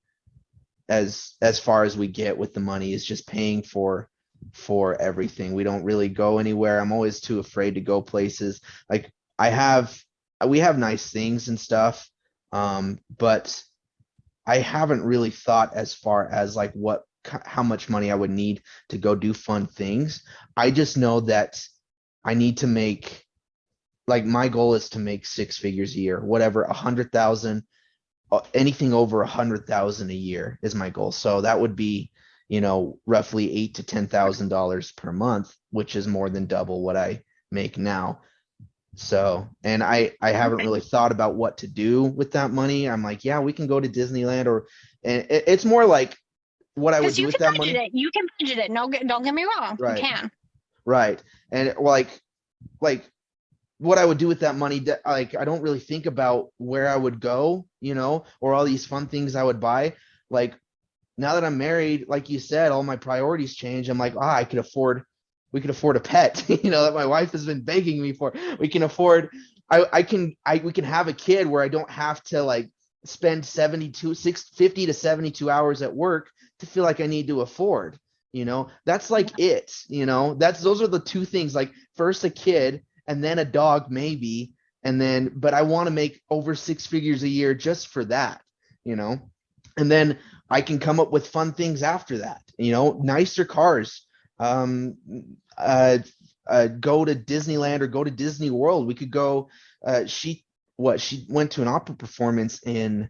as far as we get with the money is just paying for everything. We don't really go anywhere. I'm always too afraid to go places. Like I have we have nice things and stuff, but I haven't really thought as far as like how much money I would need to go do fun things. I just know that I need to make, like, my goal is to make six figures a year, whatever, 100,000, anything over 100,000 a year is my goal. So that would be, roughly eight to $10,000 per month, which is more than double what I make now. So, and I haven't Okay. really thought about what to do with that money. I'm like, yeah, we can go to Disneyland, or, and it's more like what I would Because do you with can that budget money. it. You can budget it. No, don't get me wrong. You Right, can. right. And like what I would do with that money, like I don't really think about where I would go, or all these fun things I would buy. Like now that I'm married, like you said, all my priorities change. I'm like, we could afford a pet, that my wife has been begging me for. We can afford, we can have a kid where I don't have to like spend 50 to 72 hours at work to feel like I need to afford, that's like those are the two things, like first a kid and then a dog maybe, but I want to make over six figures a year just for that, you know and then I can come up with fun things after that, nicer cars, um uh, go to Disneyland or go to Disney World. We could go, she went to an opera performance in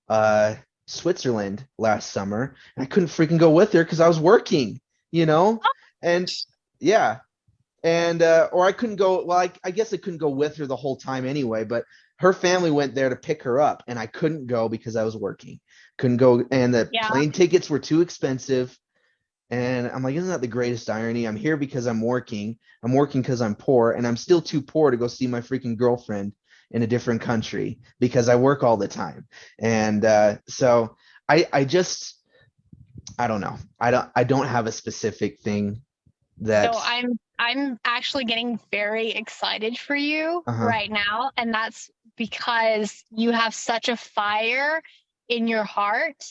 uh Switzerland last summer, and I couldn't freaking go with her because I was working, you know and yeah, and or I couldn't go. Well, I guess I couldn't go with her the whole time anyway. But her family went there to pick her up, and I couldn't go because I was working. Couldn't go, and the Yeah. plane tickets were too expensive. And I'm like, isn't that the greatest irony? I'm here because I'm working. I'm working because I'm poor, and I'm still too poor to go see my freaking girlfriend in a different country because I work all the time. And so I don't know. I don't have a specific thing So that. I'm actually getting very excited for you Uh-huh. right now, and that's because you have such a fire in your heart.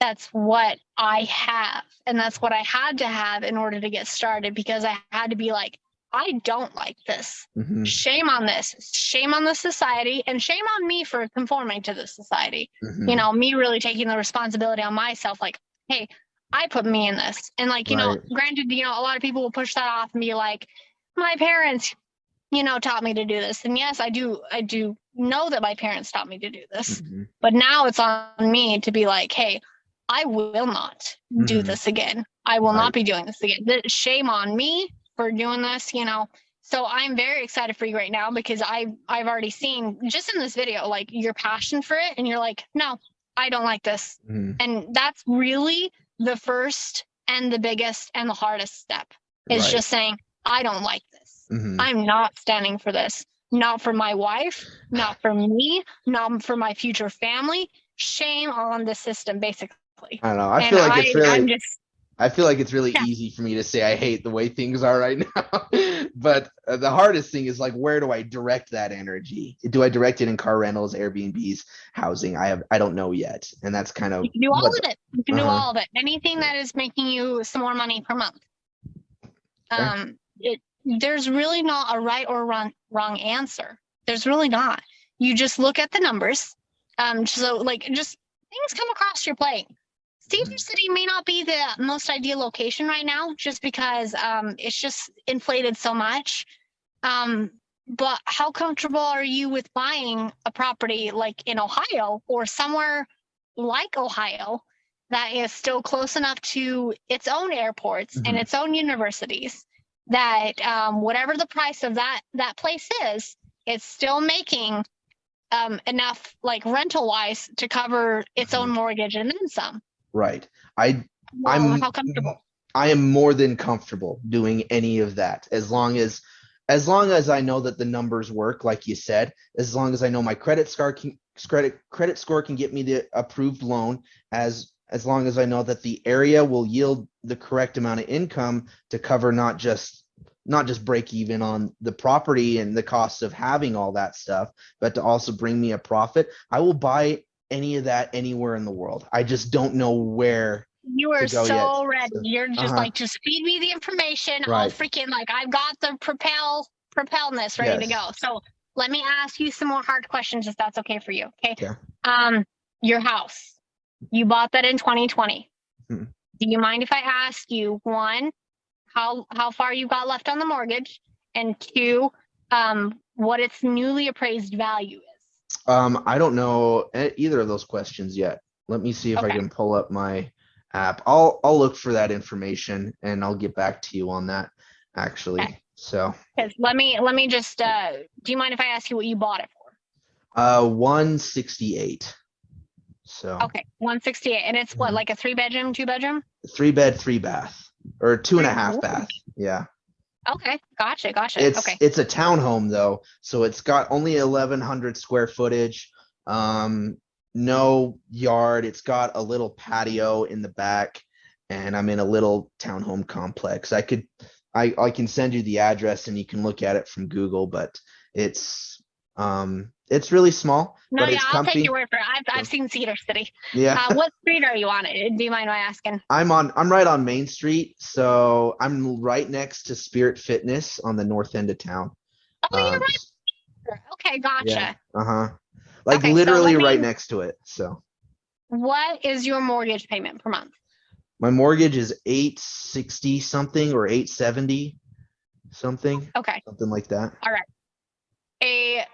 That's what I have, and that's what I had to have in order to get started because I had to be like, I don't like this. Hmm. Shame on this. Shame on the society, and shame on me for conforming to the society. Hmm. Me really taking the responsibility on myself, like, hey, I put me in this. And like, Right. granted, a lot of people will push that off and be like, my parents, taught me to do this. And yes, I do know that my parents taught me to do this. Hmm. But now it's on me to be like, hey, I will not do Hmm. this again. I will not Right. be doing this again. Shame. On me for doing this. So I'm very excited for you right now because I've already seen just in this video like your passion for it, and you're like, no, I don't like this. Hmm. And that's really the first and the biggest and the hardest step is Right. just saying, I don't like this. Hmm. I'm not standing for this. Not for my wife, not for me, not for my future family. Shame on the system, basically. I don't know. I And feel like it's really I'm just, I feel like it's really yeah, easy for me to say I hate the way things are right now. But the hardest thing is like, where do I direct that energy? Do I direct it in car rentals, Airbnbs, housing? I don't know yet, and that's kind you of can do all what's. of it. You can do Uh-huh. all of it. Anything that is making you some more money per month. Okay. There's really not a right or wrong answer. There's really not. You just look at the numbers. So like just things come across your plate. Cedar City may not be the most ideal location right now, just because it's just inflated so much. Um, But how comfortable are you with buying a property like in Ohio or somewhere like Ohio that is still close enough to its own airports and Mhm. its own universities that whatever the price of that place is, it's still making enough like rental wise to cover its own Mhm. mortgage and then some. Right. I Well, I'm how comfortable? I am more than comfortable doing any of that as long as I know that the numbers work, like you said, as long as I know my credit score can get me the approved loan, as long as I know that the area will yield the correct amount of income to cover not just break even on the property and the cost of having all that stuff, but to also bring me a profit. I will buy any of that anywhere in the world. I just don't know where You to are go yet. so ready. So, You're just uh-huh. like, just feed me the information. I'll Right. freaking like I've got the propelness ready to go. Yes. So let me ask you some more hard questions if that's okay for you. Okay. Okay. Um, your house. You bought that in 2020. Hmm. Do you mind if I ask you one, how far you got left on the mortgage, and two, what its newly appraised value is? I don't know either of those questions yet. Let me see if I Okay. can pull up my app. I'll look for that information and I'll get back to you on that Okay. actually. So, Because let me just do you mind if I ask you what you bought it for? 168. So, Okay, 168. And it's what, mhm. like a three bedroom, two bedroom? 3 bed, 3 bath, or two and a Three. half Ooh, bath. Yeah. okay, gotcha, gotcha. It's Okay, it's a townhome though, so it's got only 1,100 square footage. Um, no yard. It's got a little patio in the back, and I'm in a little townhome complex. I can send you the address and you can look at it from Google, but it's really small, no, but yeah, it's I'll take your comfy. word for it. I've So seen Cedar City. yeah, What street are you on? Do you mind my asking? I'm right on Main Street, so I'm right next to Spirit Fitness on the north end of town. Oh, you're Just right there. Okay, yeah. gotcha. Uh-huh. Like Okay, so let literally right me. next to it. So What is your mortgage payment per month? my mortgage is 860 something or 870 something, Okay, something like that. all right. A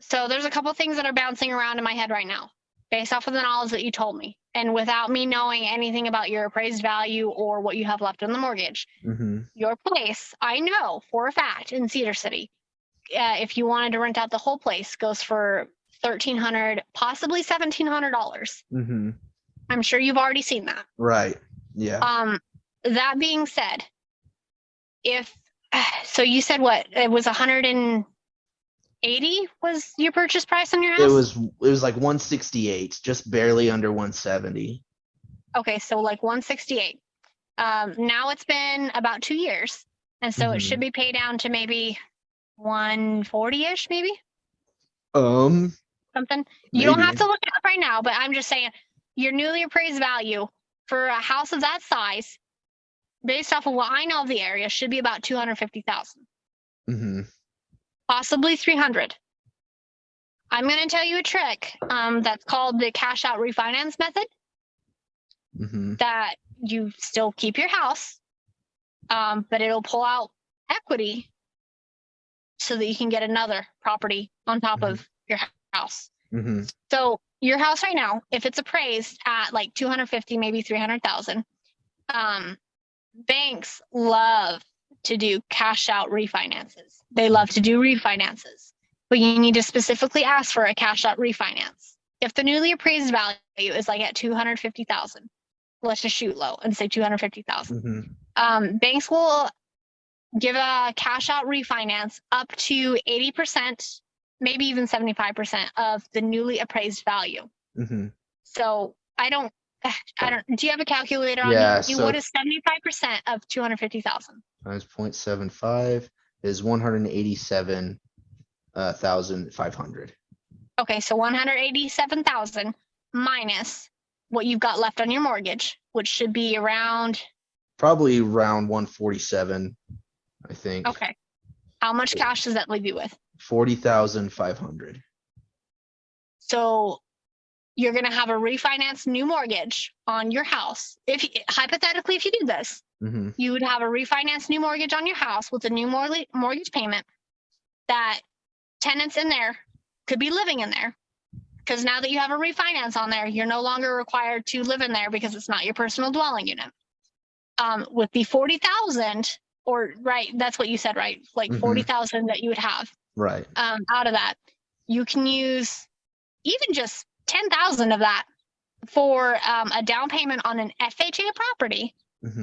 so there's a couple things that are bouncing around in my head right now, based off of the knowledge that you told me, and without me knowing anything about your appraised value or what you have left on the mortgage. Mm-hmm. Your place, I know for a fact in Cedar City, if you wanted to rent out the whole place, goes for $1,300, possibly $1,700. Mm-hmm. I'm sure you've already seen that. Right. Yeah. Um, that being said, if so, you said what it was 180 was your purchase price on your house? It was like 168, just barely under 170. Okay, so like 168. Now it's been about 2 years, and so it should Mm-hmm. be paid down to maybe 140 ish, maybe something. You don't have Maybe. to look it up right now, but I'm just saying your newly appraised value for a house of that size, based off of what I know of the area, should be about 250,000, Mm-hmm. possibly 300. I'm going to tell you a trick that's called the cash out refinance method. Mm-hmm. That you still keep your house, but it'll pull out equity so that you can get another property on top Mm-hmm. of your house. Mm-hmm. So your house right now, if it's appraised at like 250, maybe 300,000, banks love to do cash out refinances. They love to do refinances, but you need to specifically ask for a cash out refinance. If the newly appraised value is like at 250,000, let's just shoot low and say 250,000. Banks will give a cash out refinance up to 80%, maybe even 75% of the newly appraised value. Mm-hmm. So do you have a calculator on Yeah, you? so What is 75% of 250,000? times 0.75 is 187,500. Okay, so 187,000 minus what you've got left on your mortgage, which should be around. Probably around 147, I think. Okay, how much cash does that leave you with? 40,500. So you're going to have a refinanced new mortgage on your house. If hypothetically, if you do this, Mm-hmm. you would have a refinanced new mortgage on your house with a new mortgage payment that tenants in there could be living in there. Because now that you have a refinance on there, you're no longer required to live in there because it's not your personal dwelling unit. With the 40,000, or right, that's what you said, right? Like 40,000 that you would have. Right. Out of that, you can use even just 10,000 of that for a down payment on an FHA property,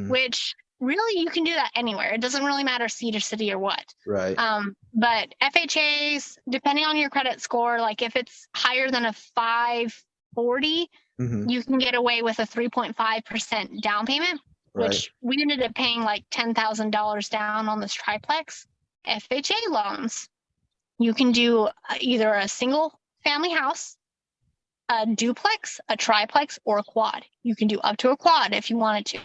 which really you can do that anywhere. It doesn't really matter Cedar City or what. Right. But FHAs, depending on your credit score, like if it's higher than a 540, you can get away with a 3.5% down payment, which we ended up paying like $10,000 down on this triplex. FHA loans, you can do either a single family house, a duplex, a triplex, or a quad. You can do up to a quad if you wanted to.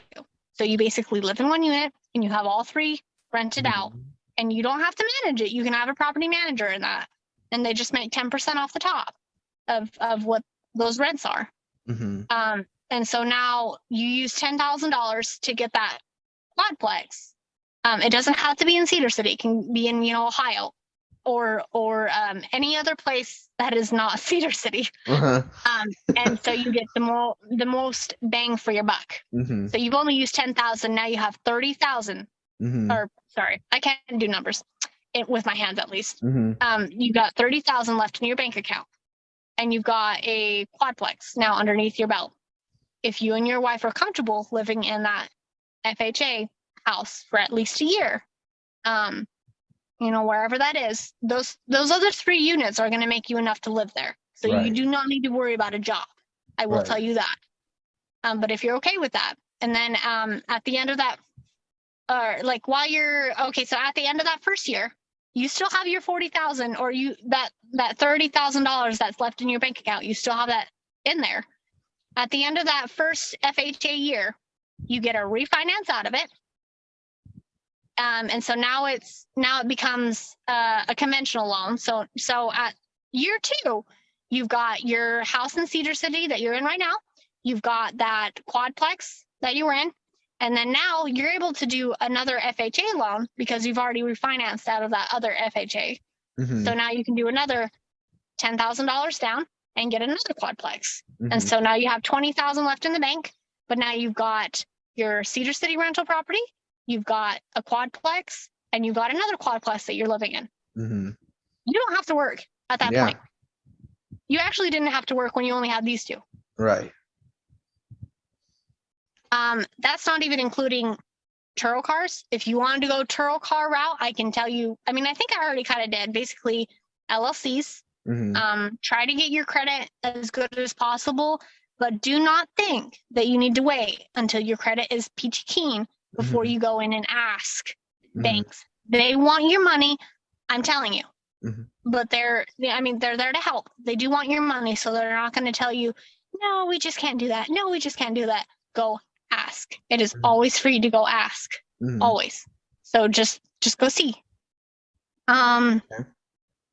So you basically live in one unit and you have all three rented out, and you don't have to manage it. You can have a property manager in that, and they just make 10% off the top of what those rents are. And so now you use $10,000 to get that quadplex. It doesn't have to be in Cedar City. It can be in, Ohio or any other place that is not Cedar City. And so you get the most bang for your buck. So you've only used 10,000. Now you have 30,000. Or sorry, I can't do numbers with my hands at least. You got 30,000 left in your bank account, and you've got a quadplex now underneath your belt. If you and your wife are comfortable living in that FHA house for at least a year, wherever that is, those other 3 units are going to make you enough to live there. So you do not need to worry about a job. I will tell you that. But if you're okay with that, and then at the end of that, while you're okay, so at the end of that first year, you still have your 40,000, or that $30,000 that's left in your bank account. You still have that in there. At the end of that first FHA year, you get a refinance out of it. And so now it becomes a conventional loan. So at year 2, you've got your house in Cedar City that you're in right now. You've got that quadplex that you were in. And then now you're able to do another FHA loan because you've already refinanced out of that other FHA. So now you can do another $10,000 down and get another quadplex. And so now you have 20,000 left in the bank, but now you've got your Cedar City rental property, you've got a quadplex, and you've got another quadplex that you're living in. You don't have to work at that point. You actually didn't have to work when you only had these 2. Right. That's not even including Turo cars. If you wanted to go Turo car route, I can tell you, I think I already kind of did. Basically, LLCs, try to get your credit as good as possible, but do not think that you need to wait until your credit is peachy keen before you go in and ask banks. They want your money, I'm telling you. But they're there to help. They do want your money, so they're not going to tell you, no, we just can't do that. No, we just can't do that. Go ask. It is always free to go ask. Always. So just go see.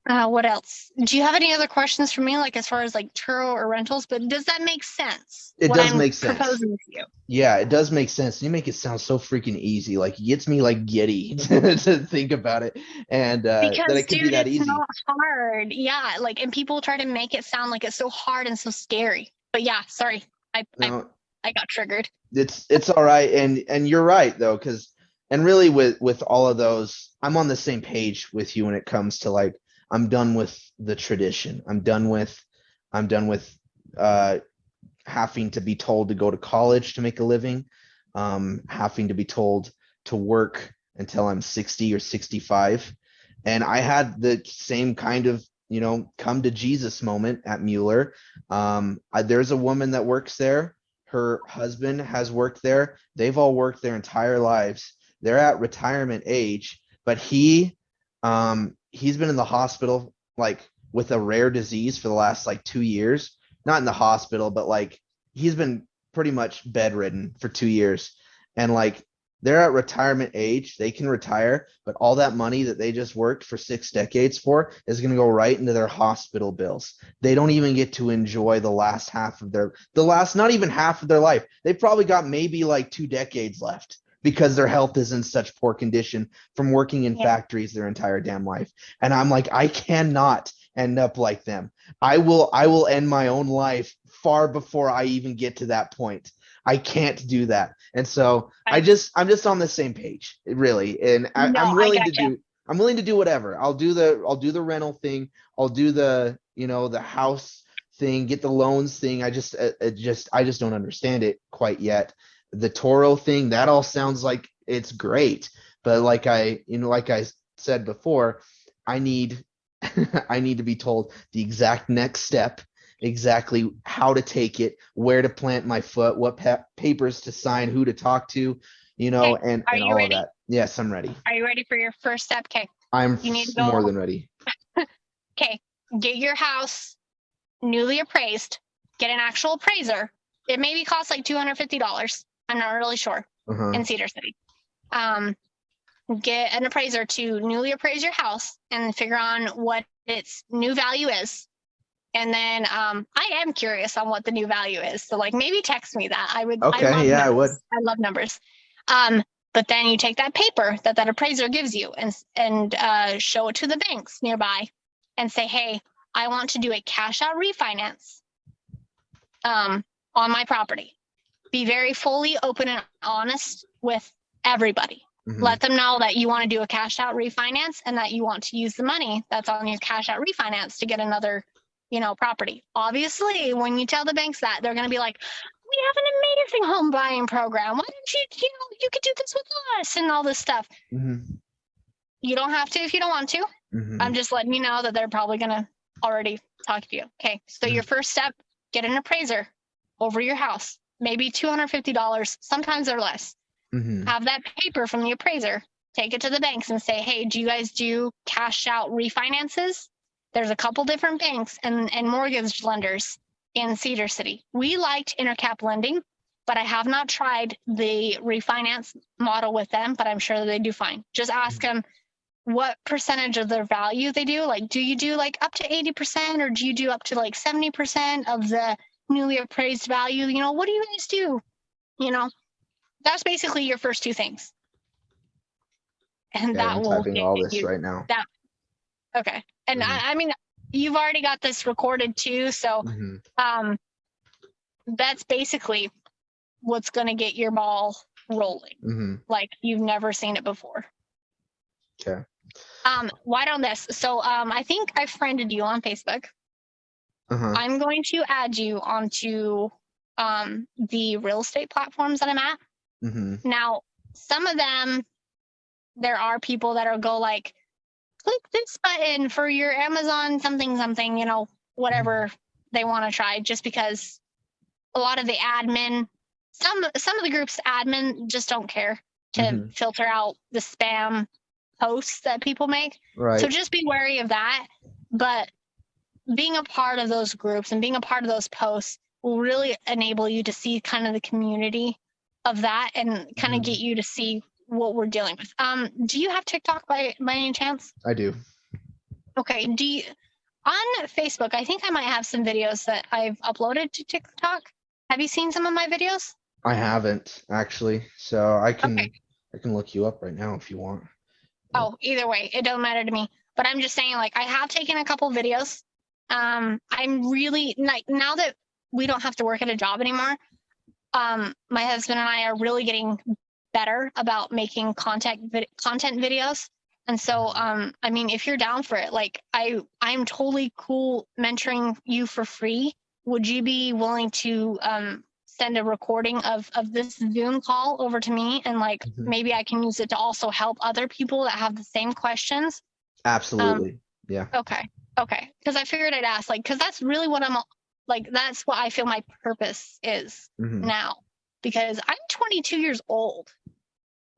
What else? Do you have any other questions for me, like as far as like Turo or rentals? But does that make sense? It does make sense. Proposing to you. Yeah, it does make sense. You make it sound so freaking easy. Like it gets me like giddy to think about it, and that it could be that easy. It's not hard. Yeah, and people try to make it sound like it's so hard and so scary. But yeah, sorry, I got triggered. It's all right, and you're right though, and really with all of those, I'm on the same page with you when it comes to like, I'm done with the tradition. I'm done with having to be told to go to college to make a living, having to be told to work until I'm 60 or 65. And I had the same kind of, come to Jesus moment at Mueller. There's a woman that works there. Her husband has worked there. They've all worked their entire lives. They're at retirement age, but he's been in the hospital like with a rare disease for the last like 2 years. Not in the hospital, but like he's been pretty much bedridden for 2 years. And like they're at retirement age, they can retire, but all that money that they just worked for 6 decades for is going to go right into their hospital bills. They don't even get to enjoy not even half of their life. They probably got maybe like 2 decades left because their health is in such poor condition from working in Yeah. factories their entire damn life. And I'm like, I cannot end up like them. I will end my own life far before I even get to that point. I can't do that. And so I I'm just on the same page, really. And no, I'm I willing to gotcha. do whatever. I'll do the rental thing. I'll do the, the house thing, get the loans thing. I just don't understand it quite yet. The Toro thing, that all sounds like it's great, but like I said before, I need I need to be told the exact next step, exactly how to take it, where to plant my foot, what papers to sign, who to talk to, Okay, are and you all of ready? that. Yes, I'm ready. Are you ready for your first step? Okay, I'm you need to more go. than ready. Okay, get your house newly appraised. Get an actual appraiser. It maybe costs like $250. I'm not really sure Uh-huh. in Cedar City. Um, get an appraiser to newly appraise your house and figure on what its new value is. And then I am curious on what the new value is. So like maybe text me that. I Okay, love yeah, I would. numbers. I love numbers. But then you take that paper that appraiser gives you and show it to the banks nearby and say, hey, I want to do a cash out refinance on my property. Be very fully open and honest with everybody. Mm-hmm. Let them know that you want to do a cash out refinance and that you want to use the money that's on your cash out refinance to get another, property. Obviously, when you tell the banks that, they're going to be like, we have an amazing home buying program. Why don't you could do this with us and all this stuff. Mm-hmm. You don't have to if you don't want to. Mm-hmm. I'm just letting you know that they're probably going to already talk to you. Okay. So your first step, get an appraiser over your house, maybe $250. Sometimes they're less. Mm-hmm. Have that paper from the appraiser, take it to the banks and say, hey, do you guys do cash out refinances? There's a couple different banks and mortgage lenders in Cedar City. We liked Intercap lending, but I have not tried the refinance model with them, but I'm sure that they do fine. Just ask them what percentage of their value they do. Like, do you do like up to 80% or do you do up to like 70% of the newly appraised value? What do you guys do? That's basically your first two things. And Okay, that I'm will typing get all this you right now. that. Okay. And I mean, you've already got this recorded too. So that's basically what's going to get your ball rolling. Like you've never seen it before. Okay. Why don't this? So I think I friended you on Facebook. I'm going to add you onto the real estate platforms that I'm at. Now, some of them, there are people that will go like, click this button for your Amazon something, whatever they want to try, just because a lot of the admin, some of the group's admin just don't care to filter out the spam posts that people make. Right. So just be wary of that. But being a part of those groups and being a part of those posts will really enable you to see kind of the community of that and kind of get you to see what we're dealing with. Do you have TikTok by any chance? I do. Okay. On Facebook, I think I might have some videos that I've uploaded to TikTok. Have you seen some of my videos? I haven't actually, so I can look you up right now if you want. Oh, either way, it doesn't matter to me. But I'm just saying, like, I have taken a couple videos. I'm really like, now that we don't have to work at a job anymore, my husband and I are really getting better about making content videos. And so, I mean, if you're down for it, like I'm totally cool mentoring you for free. Would you be willing to send a recording of this Zoom call over to me? And like, maybe I can use it to also help other people that have the same questions. Absolutely. Yeah. Okay. Because I figured I'd ask, like, because that's really what I'm like, that's what I feel my purpose is now, because I'm 22 years old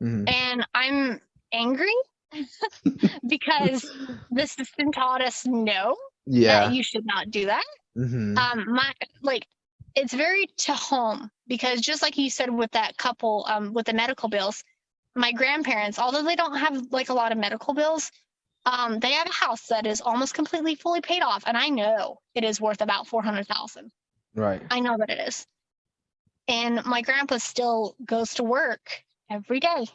and I'm angry because the system taught us that you should not do that. It's very to home, because just like you said with that couple with the medical bills, my grandparents, although they don't have like a lot of medical bills, they have a house that is almost completely fully paid off, and I know it is worth about $400,000. Right. I know that it is. And my grandpa still goes to work every day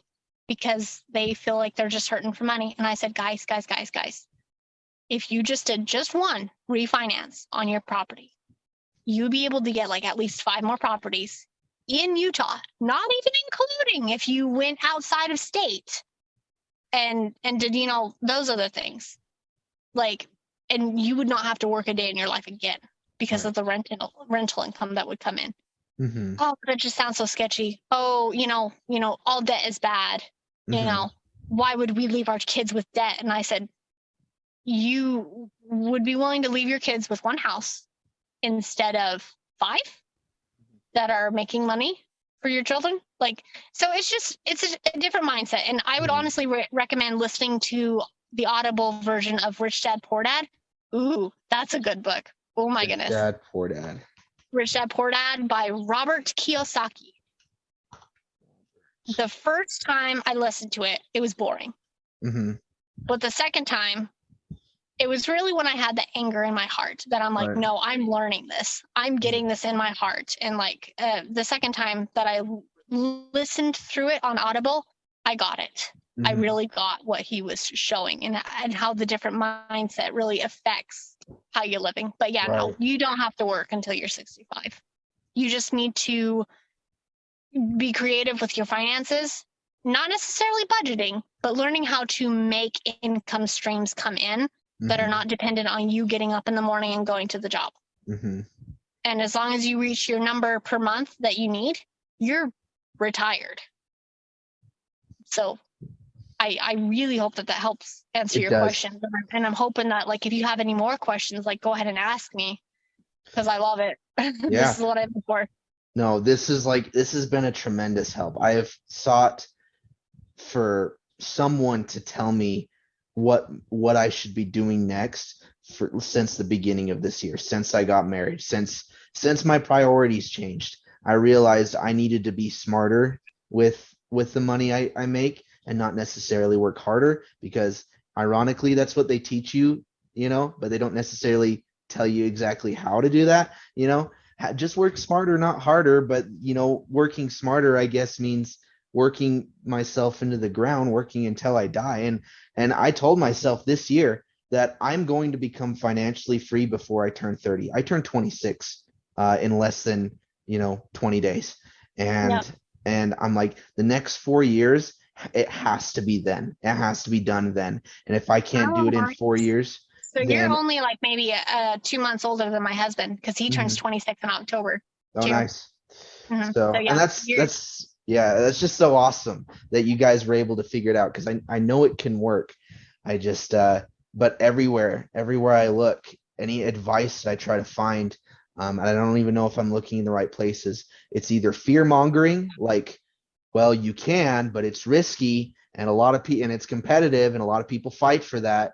because they feel like they're just hurting for money. And I said, guys, if you just did just one refinance on your property, you'd be able to get like at least 5 more properties in Utah, not even including if you went outside of state and did, those other things. Like, and you would not have to work a day in your life again because of the rental income that would come in. Mm-hmm. Oh, but it just sounds so sketchy. Oh, all debt is bad. Mm-hmm. Why would we leave our kids with debt? And I said, you would be willing to leave your kids with one house instead of 5 that are making money for your children. Like, so it's a different mindset. And I would honestly recommend listening to the Audible version of Rich Dad Poor Dad. Ooh, that's a good book. Oh my goodness. Dad, Poor Dad. Rich Dad Poor Dad by Robert Kiyosaki. The first time I listened to it, it was boring. Mm-hmm. But the second time, it was really when I had the anger in my heart that I'm like, no, I'm learning this. I'm getting this in my heart. And like the second time that I listened through it on Audible, I got it. Mm-hmm. I really got what he was showing and how the different mindset really affects how you're living. But yeah, no, you don't have to work until you're 65. You just need to be creative with your finances, not necessarily budgeting, but learning how to make income streams come in that are not dependent on you getting up in the morning and going to the job. Mm-hmm. And as long as you reach your number per month that you need, you're retired. So I really hope that helps answer your question. And I'm hoping that, like, if you have any more questions, like, go ahead and ask me because I love it. Yeah. This is what I'm for. No, this has been a tremendous help. I have sought for someone to tell me what I should be doing next since the beginning of this year, since I got married, since my priorities changed. I realized I needed to be smarter with the money I make and not necessarily work harder, because ironically that's what they teach you, but they don't necessarily tell you exactly how to do that. Just work smarter, not harder. But working smarter, I guess, means working myself into the ground, working until I die. And I told myself this year that I'm going to become financially free before I turn 30. I turn 26 in less than 20 days. And I'm like, the next 4 years, it has to be then. It has to be done then. And if I can't do it in 4 years, so you're only like maybe 2 months older than my husband, because he turns 26 in October. Oh, too. Nice. Mm-hmm. So yeah, and that's just so awesome that you guys were able to figure it out, because I know it can work. I just but everywhere I look, any advice that I try to find, and I don't even know if I'm looking in the right places, it's either fear mongering, like, well, you can, but it's risky, and and it's competitive, and a lot of people fight for that,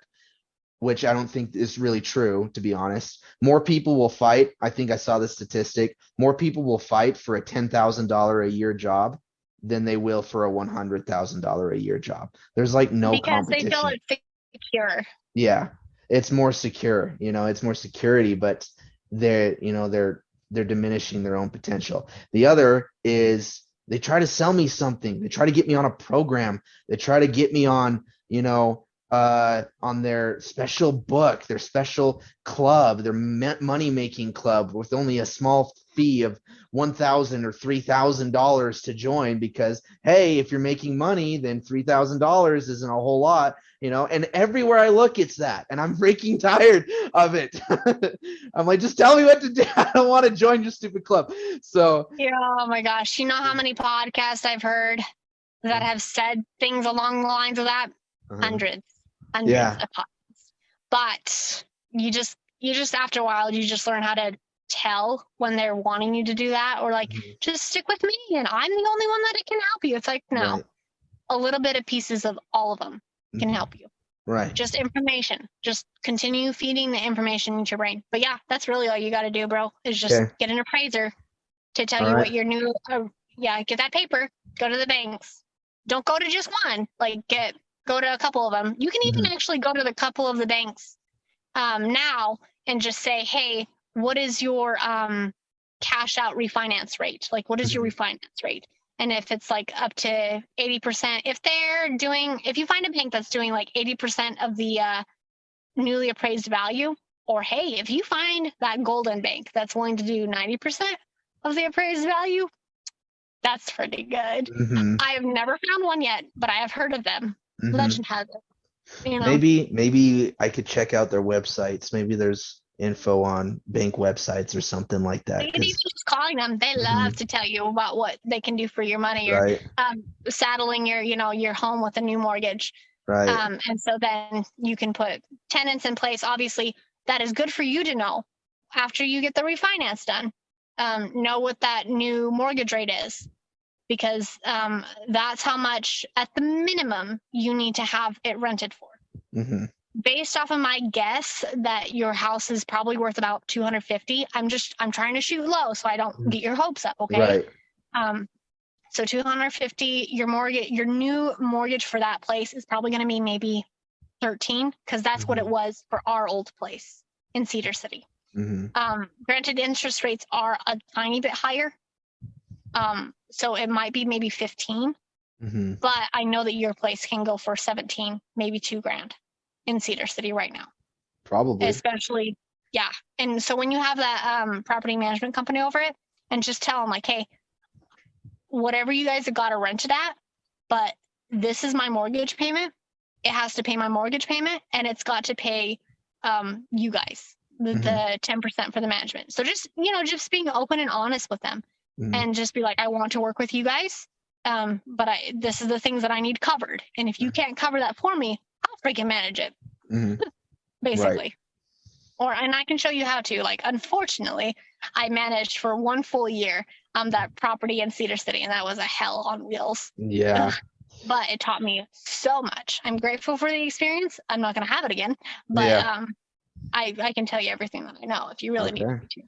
which I don't think is really true, to be honest. More people will fight. I think I saw the statistic. More people will fight for a $10,000 a year job than they will for a $100,000 a year job. There's like no competition. Because they feel it's secure. Yeah, it's more secure. It's more security, but they're diminishing their own potential. The other is they try to sell me something. They try to get me on a program. They try to get me on, on their special book, their special club, their money-making club with only a small fee of $1,000 or $3,000 to join, because, hey, if you're making money, then $3,000 isn't a whole lot, and everywhere I look, it's that, and I'm freaking tired of it. I'm like, just tell me what to do. I don't want to join your stupid club. So yeah, oh my gosh, you know how many podcasts I've heard that have said things along the lines of that? Hundreds of podcasts. But you just after a while, you just learn how to tell when they're wanting you to do that, or like, just stick with me and I'm the only one that can help you. It's like, no, a little bit of pieces of all of them can help you. Right. Just information. Just continue feeding the information into your brain. But yeah, that's really all you got to do, bro, is just get an appraiser to tell you what your new, get that paper, go to the banks. Don't go to just one, like go to a couple of them. You can even actually go to the couple of the banks now and just say, hey, what is your cash out refinance rate? Like, what is your refinance rate? And if it's like up to 80%, if you find a bank that's doing like 80% of the newly appraised value, or hey, if you find that golden bank that's willing to do 90% of the appraised value, that's pretty good. Hmm. I have never found one yet, but I have heard of them. Hmm. Legend has it, you know. Maybe I could check out their websites. Maybe there's info on bank websites or something like that. Even Because just calling them, they love to tell you about what they can do for your money, or right, saddling your home with a new mortgage. right. And so then you can put tenants in place. Obviously, that is good for you to know after you get the refinance done. Know what that new mortgage rate is, because that's how much at the minimum you need to have it rented for. Hmm. Based off of my guess that your house is probably worth about 250. I'm trying to shoot low so I don't get your hopes up, okay? Right. Um, so 250, your new mortgage for that place is probably going to be maybe 13, because that's what it Hmm. was for our old place in Cedar City. Hmm. Granted, interest rates are a tiny bit higher, so it might be maybe 15, Hmm. but I know that your place can go for 17, maybe $2,000 in Cedar City right now, Probably. especially, yeah. And so when you have that property management company over it, and just tell them like, hey, whatever you guys have got to rent it at, but this is my mortgage payment. It has to pay my mortgage payment, and it's got to pay you guys Hmm. the 10% for the management. So just being open and honest with them, Hmm. and just be like, I want to work with you guys, but this is the things that I need covered, and if you can't cover that for me, I'll freaking manage it, Hmm. Right. basically. And I can show you how to. Like, unfortunately, I managed for one full year that property in Cedar City, and that was a hell on wheels. Yeah. But it taught me so much. I'm grateful for the experience. I'm not going to have it again, but Yeah. I can tell you everything that I know if you really need Okay. me to.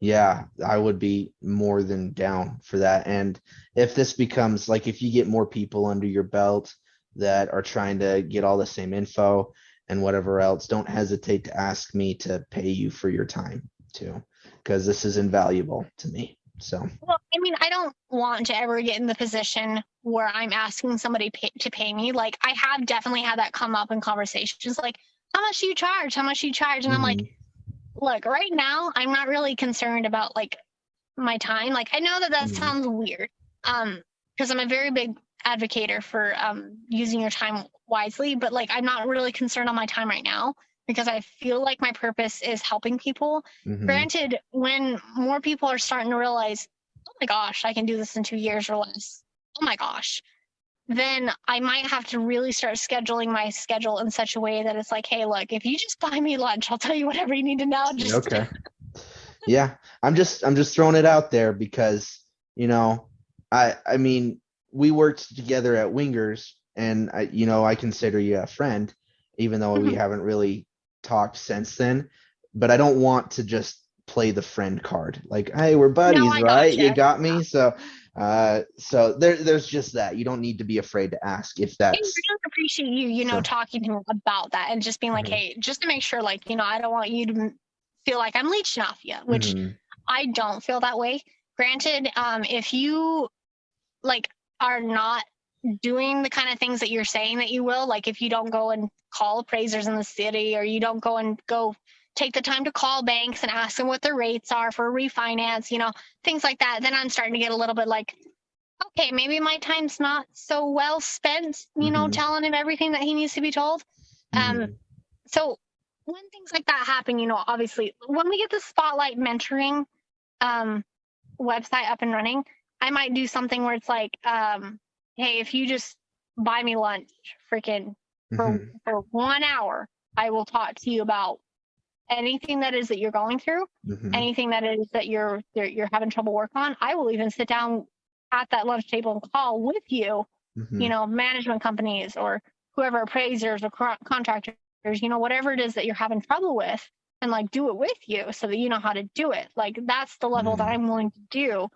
Yeah, I would be more than down for that. And if this becomes like if you get more people under your belt that are trying to get all the same info and whatever else, don't hesitate to ask me to pay you for your time too, because this is invaluable to me. So, Well, I mean, I don't want to ever get in the position where I'm asking somebody to pay me. Like, I have definitely had that come up in conversations, like, how much do you charge? How much do you charge? And I'm like, mhm, look, right now, I'm not really concerned about like my time. Like, I know that mhm, sounds weird, because I'm a very big advocator for using your time wisely, but like, I'm not really concerned on my time right now, because I feel like my purpose is helping people. mhm, Granted, when more people are starting to realize, oh my gosh, I can do this in 2 years or less, oh my gosh, then I might have to really start scheduling my schedule in such a way that it's like, hey, look, if you just buy me lunch, I'll tell you whatever you need to know. Just okay. Yeah, I'm just throwing it out there because, you know, I mean, we worked together at Wingers and I consider you a friend, even though we haven't really talked since then. But I don't want to just play the friend card. Like, hey, we're no, buddies, I right? You gotcha. got me. So there's just that. You don't need to be afraid to ask if I that's really appreciate you, so. talking to me about that, and just being like, Mhm. hey, just to make sure, like, I don't want you to feel like I'm leeching off you, which Mhm. I don't feel that way. Granted, if you like are not doing the kind of things that you're saying that you will, like if you don't go and call appraisers in the city, or you don't go take the time to call banks and ask them what their rates are for refinance, things like that, then I'm starting to get a little bit like, okay, maybe my time's not so well spent, Mhm. telling him everything that he needs to be told. Um, Mhm. so when things like that happen, obviously when we get the spotlight mentoring um, website up and running, I might do something where it's like, hey, if you just buy me lunch, freaking Mhm. for 1 hour, I will talk to you about anything that is that you're going through, Mhm. anything that is that you're having trouble work on. I will even sit down at that lunch table and call with you, Mhm. management companies or whoever, appraisers or contractors, whatever it is that you're having trouble with, and like do it with you so that you know how to do it. Like, that's the level that Mhm. I'm willing to do.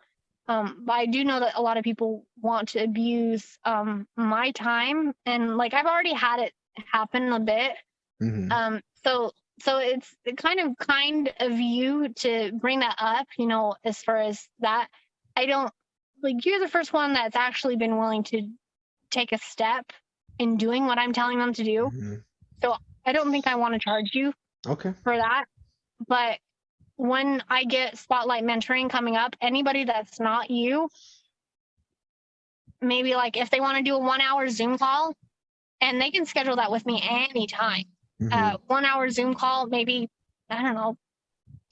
But I do know that a lot of people want to abuse my time, and like I've already had it happen a bit. Mhm. So it's kind of you to bring that up, as far as that. I don't. like you're the first one that's actually been willing to take a step in doing what I'm telling them to do. Mhm. So I don't think I want to charge you Okay. for that. But when I get spotlight mentoring coming up, anybody that's not you, maybe like if they want to do a 1 hour Zoom call, and they can schedule that with me anytime. Mhm. 1 hour Zoom call, maybe, I don't know,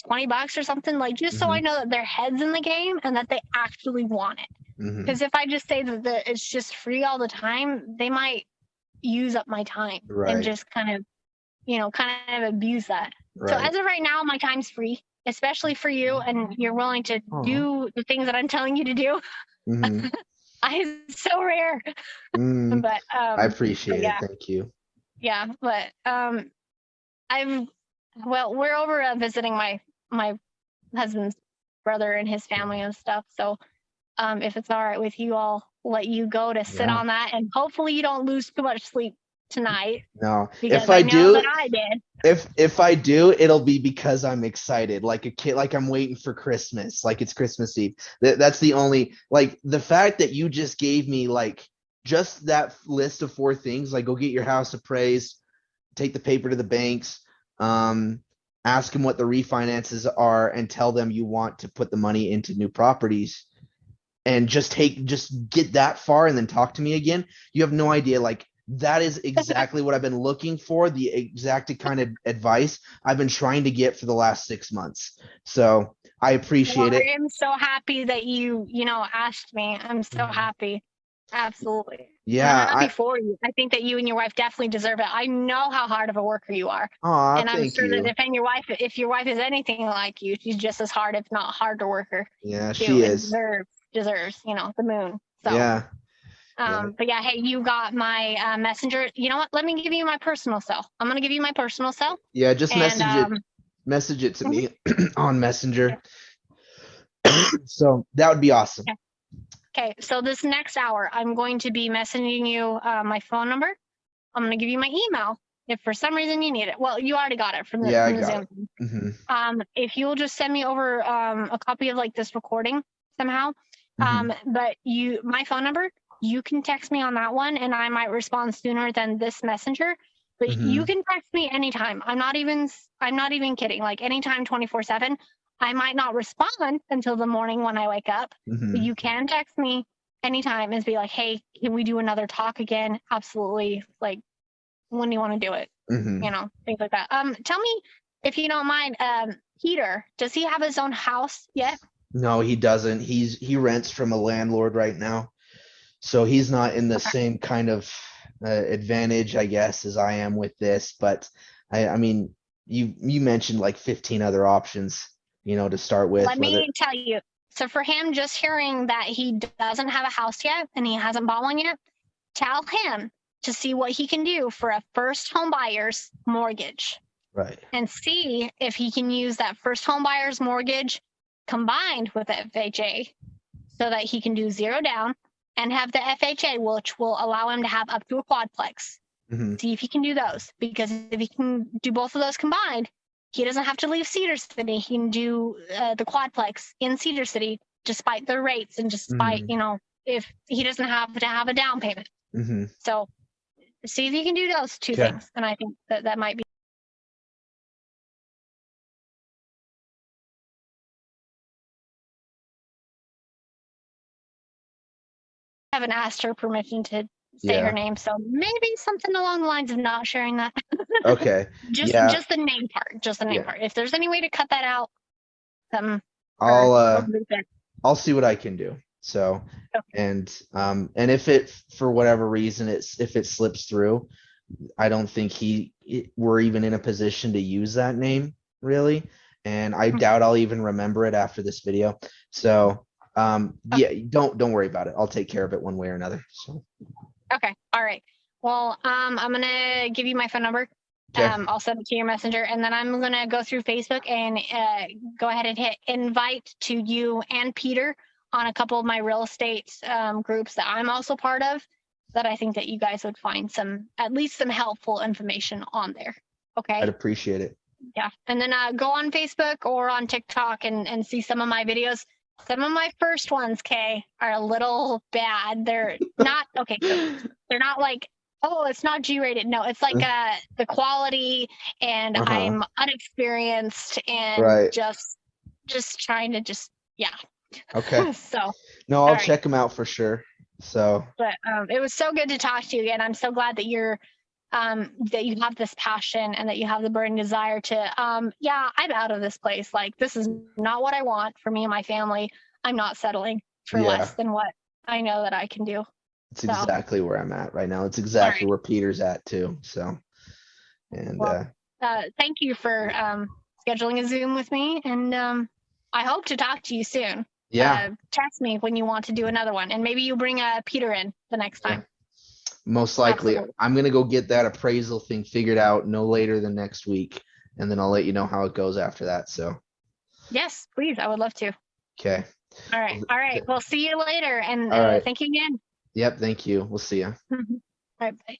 $20 or something, like just so I Mhm. know that their head's in the game and that they actually want it. Mhm. Because if I just say that it's just free all the time, they might use up my time and Right. just kind of abuse that. So Right. as of right now, my time's free, especially for you, and you're willing to Aw. do the things that I'm telling you to do. Mhm. It's so rare. Mm, But I appreciate it. yeah, Thank you. yeah. But I've well, we're over visiting my husband's brother and his family and stuff. So if it's all right with you, I'll let you go to sit Yeah. on that, and hopefully you don't lose too much sleep tonight, No. because If I I know that do, I did. if I do, it'll be because I'm excited, like a kid, like I'm waiting for Christmas, like it's Christmas Eve. That's the only, like the fact that you just gave me like just that list of 4 things, like go get your house appraised, take the paper to the banks, um, ask them what the refinances are, and tell them you want to put the money into new properties, and just get that far and then talk to me again. You have no idea, like that is exactly what I've been looking for, the exact kind of advice I've been trying to get for the last 6 months. So I Well, appreciate it. I am so happy that you asked me. I'm so happy. Absolutely. And I'm Yeah, happy I for you. I think that you and your wife definitely deserve it. I know how hard of a worker you are. aw, And I'm thank sure that you. if your wife is anything like you, she's just as hard, if not harder worker Yeah, too, she and is. deserves, the moon. So, Yeah, yeah, but yeah, hey, you got my messenger. You know what? Let me give you my personal cell. I'm gonna give you my personal cell, yeah. Just and message it to mhm, me on yeah, Messenger. So that would be awesome. yeah. Okay, so this next hour, I'm going to be messaging you my phone number. I'm going to give you my email if for some reason you need it. Well, you already got it from the Yeah, I got Zoom. it. Hmm. If you'll just send me over a copy of like this recording somehow, Hmm. but my phone number, you can text me on that one, and I might respond sooner than this messenger. But you Hmm. can text me anytime. I'm not even kidding. Like anytime, 24/7. I might not respond until the morning when I wake up, but Hmm. you can text me anytime and be like, "Hey, can we do another talk again?" Absolutely. Like, when do you want to do it? Hmm. Things like that. Tell me, if you don't mind, Peter, does he have his own house yet? No, he doesn't. He rents from a landlord right now, so he's not in the Okay. same kind of advantage, I guess, as I am with this. But I mean, you mentioned like 15 other options, to start with. Let Whether me tell you. So for him, just hearing that he doesn't have a house yet and he hasn't bought one yet, tell him to see what he can do for a first home buyer's mortgage, right. and see if he can use that first home buyer's mortgage combined with the FHA, so that he can do zero down and have the FHA, which will allow him to have up to a quadplex. Hmm. See if he can do those, because if he can do both of those combined, he doesn't have to leave Cedar City. He can do the quadplex in Cedar City, despite the rates and despite, Hmm. if he doesn't have to have a down payment. Hmm. So see if you can do those two Okay. things. And I think that might be. I haven't asked her permission to say her Yeah. name, so maybe something along the lines of not sharing that. Okay. just Yeah. just the name part. Just the name Yeah. part. If there's any way to cut that out, or I'll leave it. I'll see what I can do. So, Okay. and if it for whatever reason if it slips through, I don't think we're even in a position to use that name really, and I doubt I'll even remember it after this video. So, yeah, don't worry about it. I'll take care of it one way or another. So, Okay. All right. Well, I'm gonna give you my phone number. okay, I'll send it to your messenger, and then I'm gonna go through Facebook and go ahead and hit invite to you and Peter on a couple of my real estate groups that I'm also part of. That I think that you guys would find at least some helpful information on there. I'd Okay. appreciate it. Yeah. And then go on Facebook or on TikTok and see some of my videos. Some of my first ones, Kay, are a little bad. They're not okay. So they're not like, oh, it's not G-rated. No, it's like the quality, and Uh-huh. I'm unexperienced and Right. just trying to just yeah. Okay. So all No, I'll right, check them out for sure. So, but it was so good to talk to you again. I'm so glad that that you have this passion and that you have the burning desire to yeah, I'm out of this place. Like this is not what I want for me and my family. I'm not settling for less yeah, than what I know that I can do. it's So all exactly where I'm at right now. It's exactly right, where Peter's at too. So, and well thank you for scheduling a Zoom with me, and I hope to talk to you soon. yeah, Text me when you want to do another one, and maybe you bring Peter in the next yeah, time. most likely. Absolutely. I'm gonna go get that appraisal thing figured out no later than next week, and then I'll let you know how it goes after that. So, Yes, please. I would love to. okay. All right. Well, All right. We'll see you later. And all right. thank you again. Yep. Thank you. We'll see you. All right. Bye.